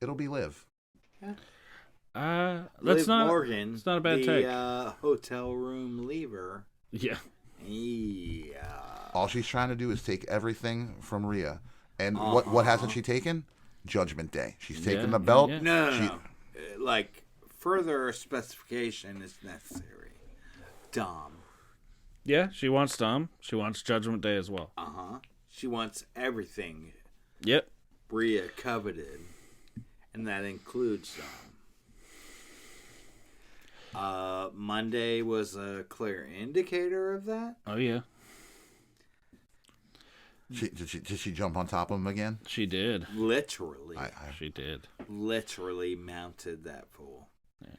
It'll be Liv. That's Liv not Morgan. It's not a bad take. Hotel room leaver. Yeah. Yeah. All she's trying to do is take everything from Rhea. And what hasn't she taken? Judgment Day. She's taken the belt. Yeah. No. Like, further specification is necessary. Dom. Yeah, she wants Dom. She wants Judgment Day as well. She wants everything. Yep. Rhea coveted. And that includes Dom. Monday was a clear indicator of that. Oh, yeah. Did she jump on top of him again? She did. Literally. She did. Literally mounted that fool. Yeah.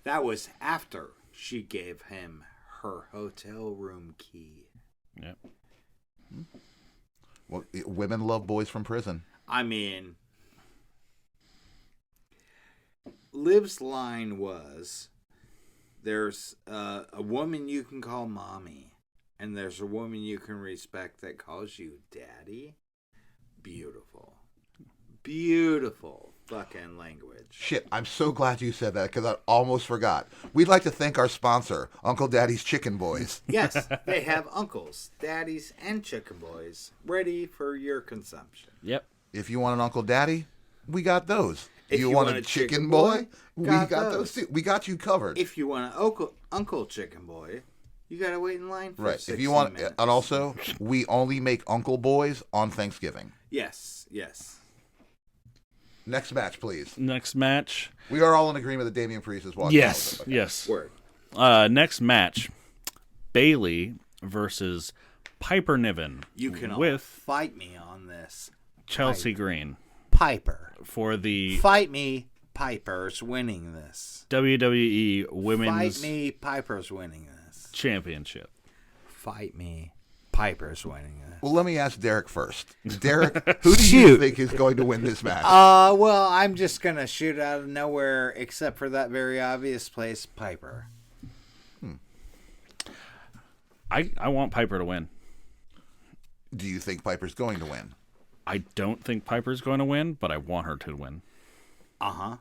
That was after she gave him her hotel room key. Yep. Well, women love boys from prison. I mean, Liv's line was, there's a woman you can call mommy, and there's a woman you can respect that calls you daddy. Beautiful. Beautiful fucking language. Shit, I'm so glad you said that because I almost forgot. We'd like to thank our sponsor, Uncle Daddy's Chicken Boys. Yes, they have uncles, daddies, and chicken boys ready for your consumption. Yep. If you want an Uncle Daddy, we got those. If you want a chicken boy? We got those too. We got you covered. If you want an Uncle Chicken Boy, you gotta wait in line for right. 60 If you want, minutes. and also, we only make Uncle Boys on Thanksgiving. Yes. Next match, please. Next match. We are all in agreement that Damian Priest is walking. Yes. Okay. Yes. Word. Next match, Bayley versus Piper Niven. You can all with fight me on this. Chelsea Green Piper. for the Fight me, Piper's winning this. WWE Women's Fight me, Piper's winning this. Championship. Fight me, Piper's winning this. Well, let me ask Derek first. Derek, who do you think is going to win this match? Well, I'm just gonna shoot out of nowhere, except for that very obvious place, Piper. I want Piper to win. Do you think Piper's going to win? I don't think Piper's going to win, but I want her to win. That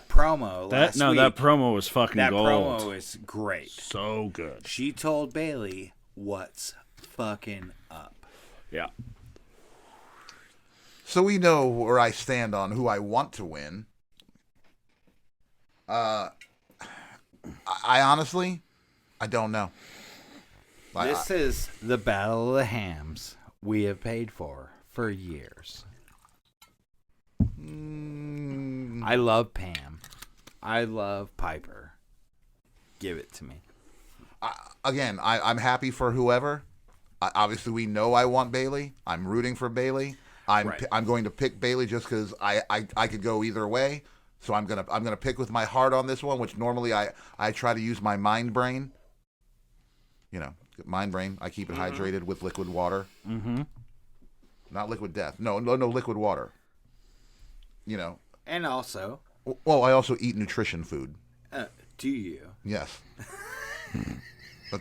promo last week. That promo was fucking gold. That promo is great. So good. She told Bayley what's fucking up. Yeah. So we know where I stand on who I want to win. I honestly, I don't know. This is the Battle of the Hams we have paid for years. I love Pam. I love Piper. Give it to me. I'm happy for whoever. Obviously, we know I want Bayley. I'm rooting for Bayley. I'm going to pick Bayley just because I could go either way. So I'm gonna pick with my heart on this one, which normally I try to use my mind brain. You know, mind brain. I keep it hydrated with liquid water. Mm-hmm. Not liquid death. No, liquid water. You know. And also. Well, I also eat nutrition food. Do you? Yes.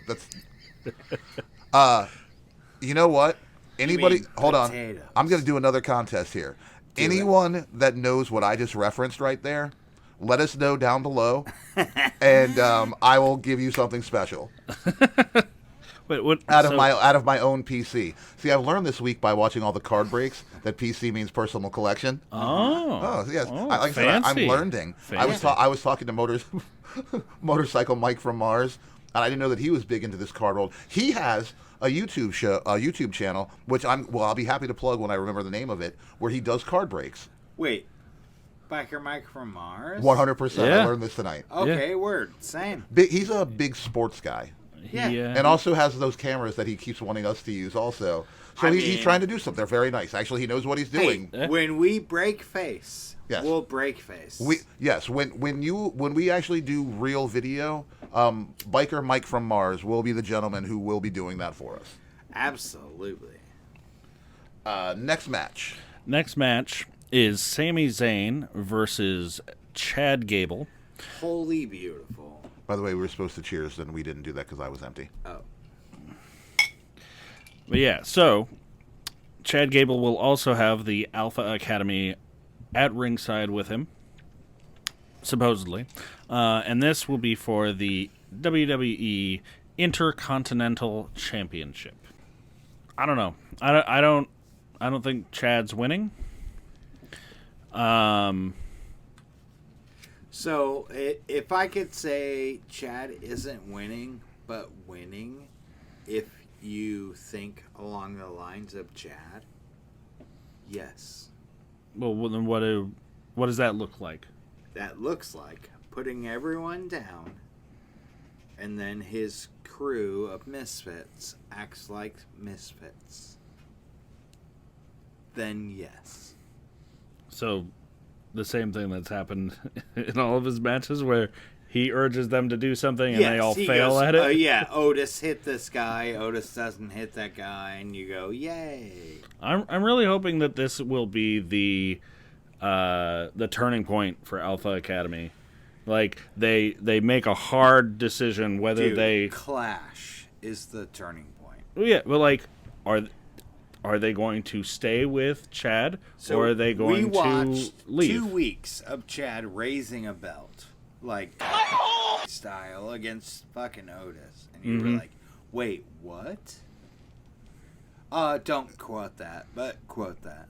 That's. You know what? Anybody? Hold on. I'm going to do another contest here. Anyone that knows what I just referenced right there, let us know down below, and I will give you something special. Wait, what? Out of my own PC. See, I've learned this week by watching all the card breaks that PC means personal collection. Oh, yes. Like I said, I'm learning. I was talking to Motorcycle Mike from Mars, and I didn't know that he was big into this card world. He has a YouTube channel, which I'll be happy to plug when I remember the name of it, where he does card breaks. Wait, Biker Mike from Mars? 100%. I learned this tonight. Okay, word. Same. He's a big sports guy. Yeah. And also has those cameras that he keeps wanting us to use also. So he's trying to do something. They're very nice. Actually, he knows what he's doing. Hey, when we break face, we'll break face. When we actually do real video, Biker Mike from Mars will be the gentleman who will be doing that for us. Absolutely. Next match. Next match is Sami Zayn versus Chad Gable. Holy beautiful. By the way, we were supposed to cheers, and we didn't do that because I was empty. Oh. But yeah, so Chad Gable will also have the Alpha Academy at ringside with him, supposedly. And this will be for the WWE Intercontinental Championship. I don't know. I don't think Chad's winning. So, if I could say Chad isn't winning, but winning, if you think along the lines of Chad, yes. Well, then what does that look like? That looks like putting everyone down, and then his crew of misfits acts like misfits. Then yes. So, the same thing that's happened in all of his matches where he urges them to do something and they all fail at it. Otis hit this guy, Otis doesn't hit that guy, and you go, yay. I'm really hoping that this will be the turning point for Alpha Academy. Like they make a hard decision whether they Clash is the turning point. Well, yeah, but like are they going to stay with Chad, or are they going to leave? 2 weeks of Chad raising a belt, like style, against fucking Otis, and you were like, "Wait, what?" Don't quote that, but quote that.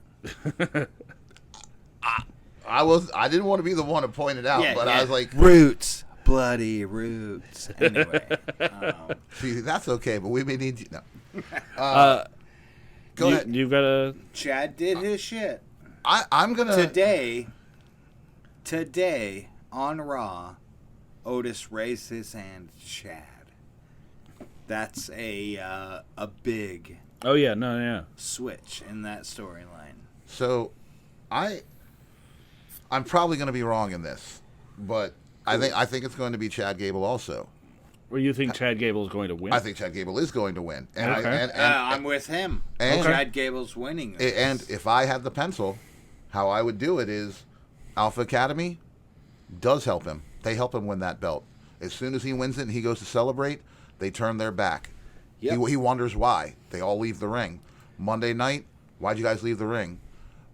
I didn't want to be the one to point it out, I was like, roots, bloody roots. Anyway, see, that's okay, but we may need you. No. Go ahead. You've got to. Chad did his shit. I'm gonna today on Raw. Otis raised his hand to Chad. That's a big. Oh yeah, no, yeah. Switch in that storyline. So, I'm probably going to be wrong in this, but cool. I think it's going to be Chad Gable also. Well, you think Chad Gable is going to win? I think Chad Gable is going to win. And okay. I'm with him. And Chad Gable's winning this. And if I had the pencil, how I would do it is Alpha Academy does help him. They help him win that belt. As soon as he wins it and he goes to celebrate, they turn their back. Yep. He wonders why. They all leave the ring. Monday night, why'd you guys leave the ring?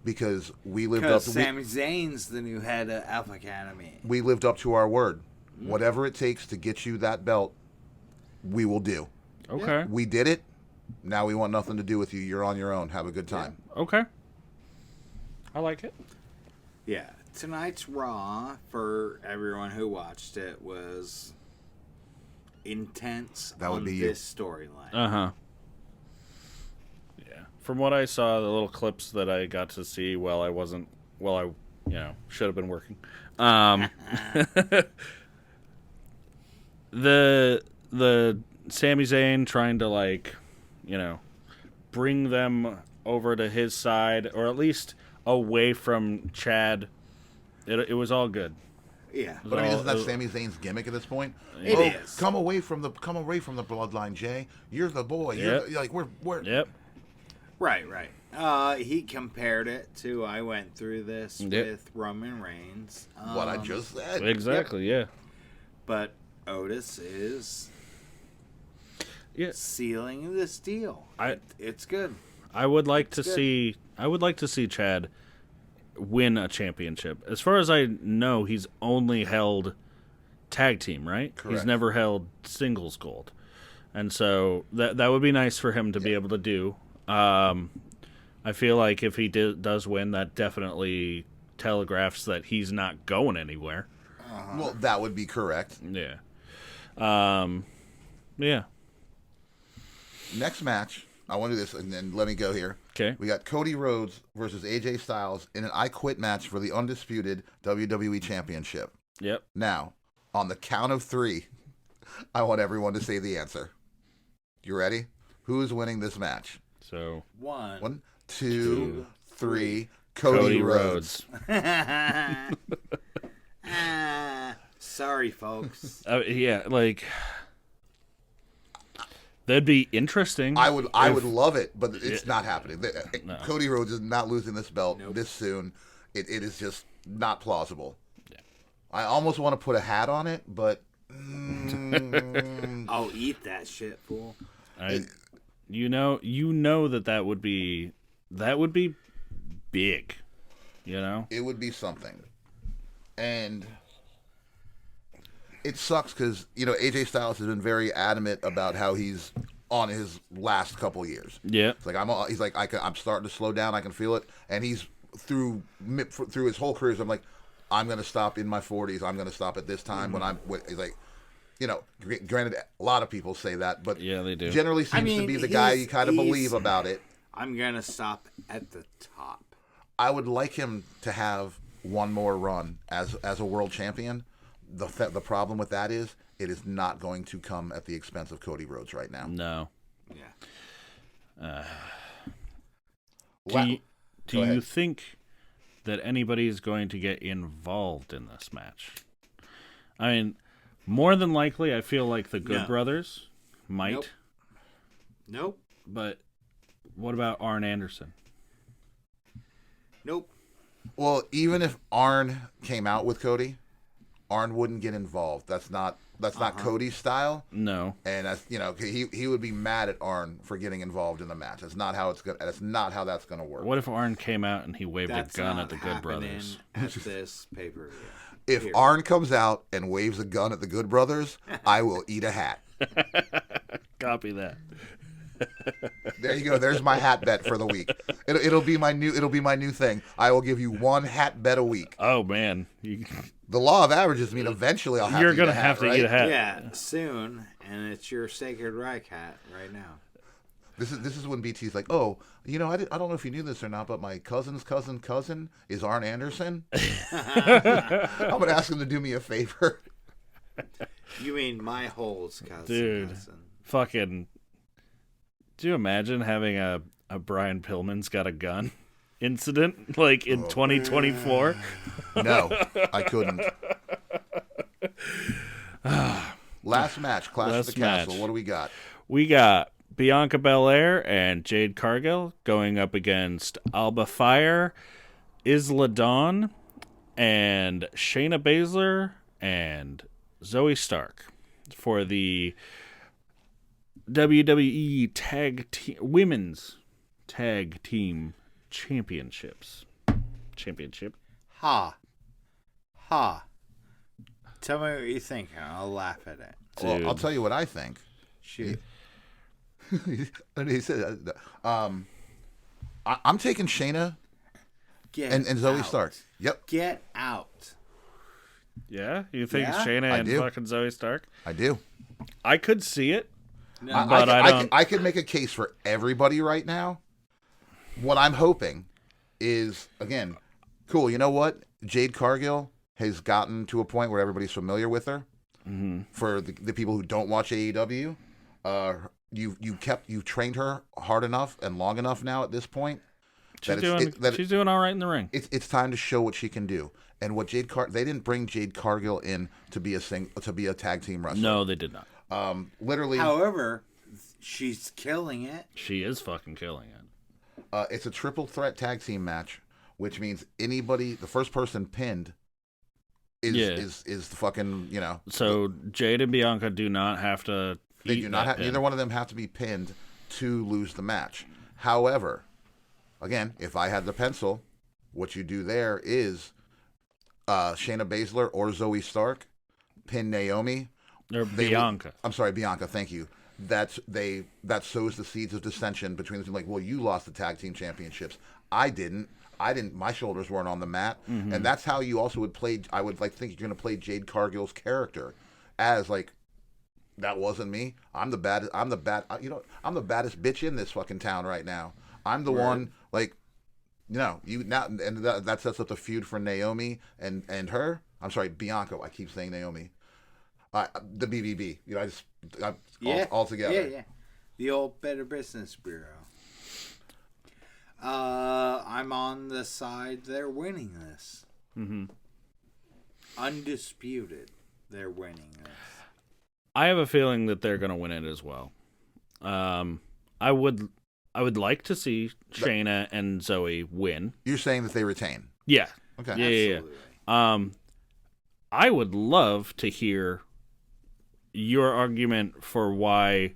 Because we lived up to... Sami Zayn's the new head of Alpha Academy. We lived up to our word. Whatever it takes to get you that belt, we will do. Okay. We did it. Now we want nothing to do with you. You're on your own. Have a good time. Yeah. Okay. I like it. Yeah. Tonight's Raw, for everyone who watched it, was intense on this storyline. Uh-huh. Yeah. From what I saw, the little clips that I got to see while I should have been working. The Sami Zayn trying to bring them over to his side, or at least away from Chad. It was all good. Yeah, but isn't that Sami Zayn's gimmick at this point? It is. Come away from the bloodline, Jay. You're the boy. Yep. We're. Yep. Right. He compared it to I went through this with Roman Reigns. What I just said. Exactly. Yeah. But Otis is sealing this deal. It's good. I would like to see Chad win a championship. As far as I know, he's only held tag team, right? Correct. He's never held singles gold. And so that would be nice for him to be able to do. I feel like if he does win, that definitely telegraphs that he's not going anywhere. Well, that would be correct. Yeah. Yeah. Next match, I want to do this, and then let me go here. Okay. We got Cody Rhodes versus AJ Styles in an I Quit match for the undisputed WWE Championship. Yep. Now, on the count of 3, I want everyone to say the answer. You ready? Who is winning this match? So 1, 2, 3. Cody Rhodes. Sorry, folks. That'd be interesting. I would love it, but it's not happening. No. Cody Rhodes is not losing this belt this soon. It is just not plausible. Yeah. I almost want to put a hat on it, but I'll eat that shit, fool. You know that would be big. It would be something, and it sucks because AJ Styles has been very adamant about how he's on his last couple years. Yeah, it's like I'm starting to slow down. I can feel it, and he's through his whole career. I'm like, I'm going to stop in my 40s. I'm going to stop at this time he's like, granted, a lot of people say that, but yeah, they do. Generally seems to be the guy you kind of believe about it. I'm going to stop at the top. I would like him to have one more run as a world champion. The problem with that is it is not going to come at the expense of Cody Rhodes right now. No. Yeah. Do you think that anybody is going to get involved in this match? I mean, more than likely, I feel like the Good Brothers might. Nope. But what about Arn Anderson? Nope. Well, even if Arn came out with Cody, Arn wouldn't get involved. That's not Cody's style. No. And that's he would be mad at Arn for getting involved in the match. That's not how that's going to work. What if Arn came out and he waved a gun at the Good Brothers? At this pay-per-view. If Arn comes out and waves a gun at the Good Brothers, I will eat a hat. Copy that. There you go. There's my hat bet for the week. It'll be my new thing. I will give you one hat bet a week. Oh man, the law of averages mean eventually I'll have You're to gonna eat a hat, have to right? eat a hat. Yeah, soon, and it's your Sacred Reich hat right now. This is when BT's like, oh, I don't know if you knew this or not, but my cousin's cousin is Arn Anderson. I'm gonna ask him to do me a favor. You mean my hole's cousin? Dude, fucking. Do you imagine having a Brian Pillman's got a gun incident like in 2024? No, I couldn't. Last match, Clash of the Castle. What do we got? We got Bianca Belair and Jade Cargill going up against Alba Fire, Isla Dawn, and Shayna Baszler and Zoe Stark for the WWE Women's Tag Team Championship. Ha. Tell me what you think, and I'll laugh at it. Well, I'll tell you what I think. Shoot. He said, I'm taking Shayna And Zoe out. Stark. Yep. Get out. Yeah? You think Yeah? Shayna I and do. fucking Zoe Stark? I do. I could see it. No. But I don't. I could make a case for everybody right now. What I'm hoping is, again, cool. You know what? Jade Cargill has gotten to a point where everybody's familiar with her. Mm-hmm. For the people who don't watch AEW, you trained her hard enough and long enough now at this point. She's doing all right in the ring. It's time to show what she can do. And what they didn't bring Jade Cargill in to be a tag team wrestler. No, they did not. Literally. However, she's killing it. She is fucking killing it. It's a triple threat tag team match, which means the first person pinned is the fucking, you know. So Jade and Bianca do not have to. They do not have. Neither one of them have to be pinned to lose the match. However, again, if I had the pencil, what you do there is Shayna Baszler or Zoe Stark pin Naomi. Or Bianca. I'm sorry, Bianca. Thank you. That sows the seeds of dissension between the two. Like, well, you lost the tag team championships. I didn't. My shoulders weren't on the mat, and that's how you also would play. I would think you're going to play Jade Cargill's character as like, that wasn't me. I'm the baddest bitch in this fucking town right now. I'm the one, like, and that sets up the feud for Naomi and her. I'm sorry, Bianca. I keep saying Naomi. The BBB. All together. Yeah. The old Better Business Bureau. I'm on the side they're winning this. Mm-hmm. Undisputed, they're winning this. I have a feeling that they're going to win it as well. I would like to see Shayna and Zoe win. You're saying that they retain? Yeah. Okay. Yeah. I would love to hear your argument for why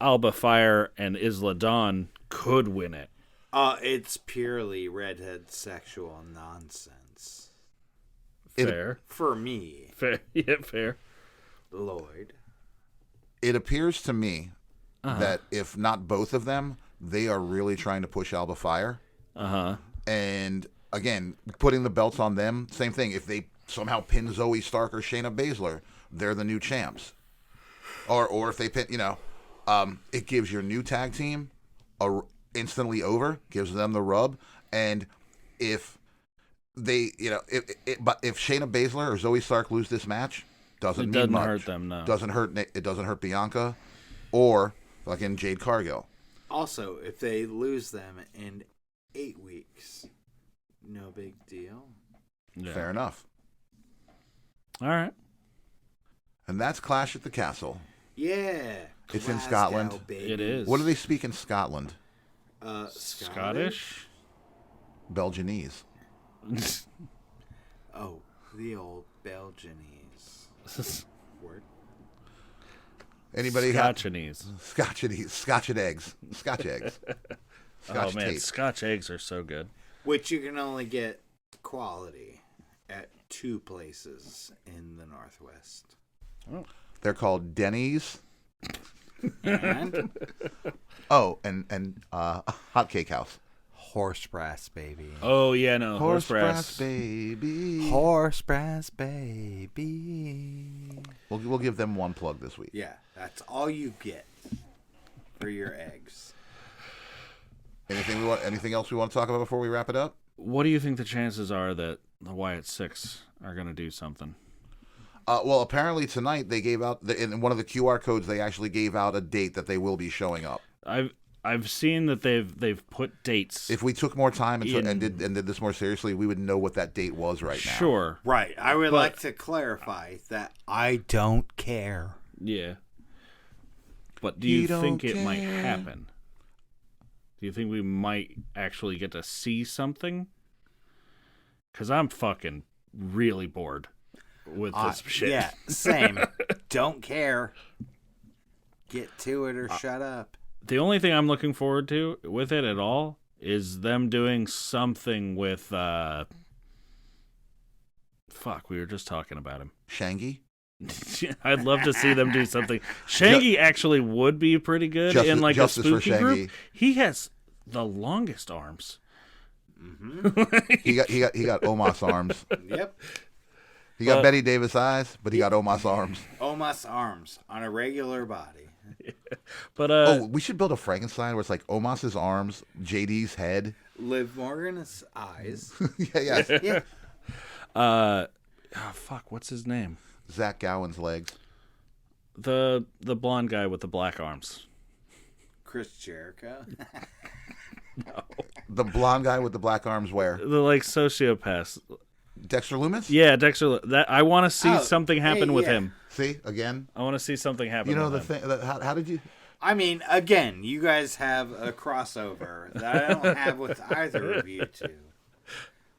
Alba Fire and Isla Dawn could win it. It's purely redhead sexual nonsense. Fair. For me. Fair. Yeah, fair. Lloyd. It appears to me that if not both of them, they are really trying to push Alba Fire. And again, putting the belts on them, same thing. If they somehow pin Zoe Stark or Shayna Baszler, they're the new champs. Or if they pin, it gives your new tag team instantly over, gives them the rub. And if they, but if Shayna Baszler or Zoe Stark lose this match, doesn't hurt them. No, it doesn't hurt Bianca or fucking Jade Cargill. Also, if they lose them in 8 weeks, no big deal. Yeah. Fair enough. All right. And that's Clash at the Castle. Yeah. It's in Scotland. Baby. It is. What do they speak in Scotland? Scottish? Belgianese. Oh, the old Belgianese. Word. Anybody Scotchanese. Scotch and eggs. Scotch eggs. Scotch Oh man, tape. Scotch eggs are so good. Which you can only get quality at 2 places in the Northwest. Oh. They're called Denny's. And and Hot Cake House. Horse Brass Baby. Oh yeah, no, horse brass baby. Horse Brass Baby. We'll give them one plug this week. Yeah, that's all you get for your eggs. Anything else we want to talk about before we wrap it up? What do you think the chances are that the Wyatt Six are going to do something? Well, apparently tonight they gave out in one of the QR codes. They actually gave out a date that they will be showing up. I've seen that they've put dates. If we took more time and did this more seriously, we would know what that date was right now. Sure. Right. I would like to clarify that I don't care. Yeah. But do you think it might happen? Do you think we might actually get to see something? Because I'm fucking really bored with this shit. Yeah, same. Don't care. Get to it or shut up. The only thing I'm looking forward to with it at all is them doing something with fuck, we were just talking about him. Shangy? I'd love to see them do something. Shangy actually would be pretty good in like a spooky group. He has the longest arms. Mm-hmm. he got Omos arms. Yep. He got Betty Davis eyes, but he got Omos arms. Omos arms on a regular body. But we should build a Frankenstein where it's like Omos's arms, JD's head, Liv Morgan's eyes. yeah. Yeah. Fuck, what's his name? Zach Gowen's legs. The blonde guy with the black arms. Chris Jericho. No. The blonde guy with the black arms where? The like sociopath. Dexter Lumis? Yeah, Dexter. That I want to see something happen with him. See again? I want to see something happen. You know with the him. thing. How did you? I mean, again, you guys have a crossover that I don't have with either of you two.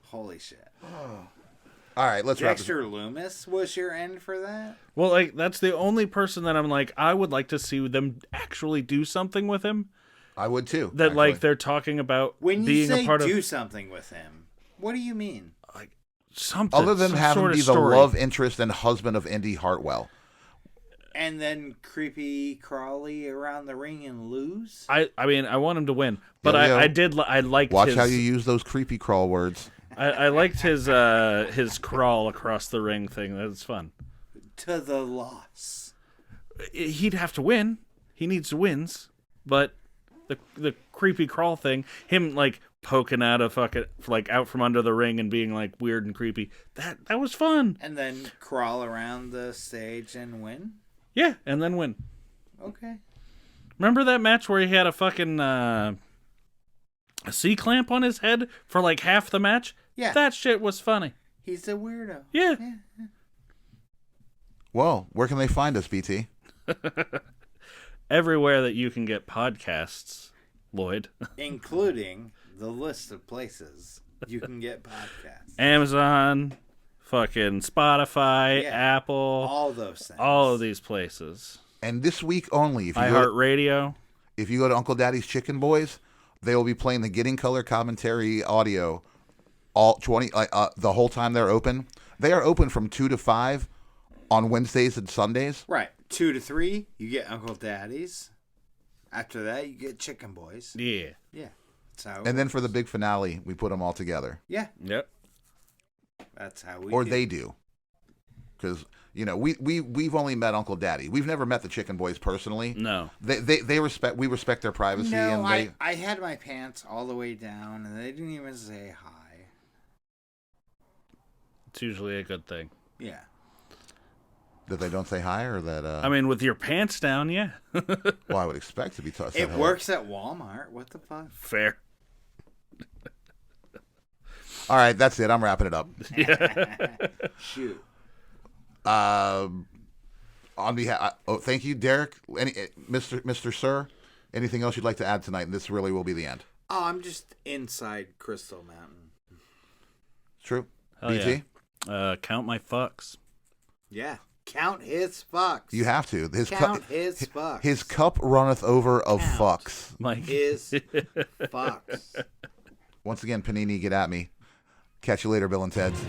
Holy shit. All right, let's wrap this. Dexter Lumis was your end for that? Well, like that's the only person that I'm like I would like to see them actually do something with him. I would too. That actually. like they're talking about when you being say a part do of something with him. What do you mean? like something other than some having sort of be the story. love interest and husband of Indy Hartwell. And then creepy crawly around the ring and lose? I mean I want him to win, but Yo, yo. I liked Watch his, how you use those creepy crawl words. I liked his crawl across the ring thing. That's fun. To the loss. He'd have to win. He needs to wins, but the creepy crawl thing, him like poking out of fucking like out from under the ring and being like weird and creepy. That was fun. And then crawl around the stage and win? Yeah, and then win. Okay. Remember that match where he had a fucking a C-clamp on his head for like half the match? Yeah. That shit was funny. He's a weirdo. Yeah. Well, where can they find us, BT? Everywhere that you can get podcasts, Lloyd. Including the list of places you can get podcasts. Amazon, fucking Spotify, Apple. All those things. All of these places. And this week only, if you iHeartRadio. If you go to Uncle Daddy's Chicken Boys, they will be playing the Getting Color commentary audio all 20 the whole time they're open. They are open from 2 to 5 on Wednesdays and Sundays. Right. 2 to 3, you get Uncle Daddy's. After that, you get Chicken Boys. Yeah. Yeah. That's how it And then works. for the big finale, we put them all together. Yeah. Yep. That's how we Or do. they do. Because, you know, we've only met Uncle Daddy. We've never met the Chicken Boys personally. No. We respect their privacy. No, and I had my pants all the way down, and they didn't even say hi. It's usually a good thing. Yeah. that they don't say hi, or that? I mean, with your pants down, yeah. Well, I would expect to be taught. It works at Walmart. What the fuck? Fair. All right, that's it. I'm wrapping it up. Shoot. On behalf, thank you, Derek. Mr. Sir, anything else you'd like to add tonight? And this really will be the end. Oh, I'm just inside Crystal Mountain. True. Hell BT? Yeah. Count my fucks. Yeah. Count his fucks. You have to. Count his fucks. His cup runneth over of fucks. Mike. His fucks. Once again, Panini, get at me. Catch you later, Bill and Ted's.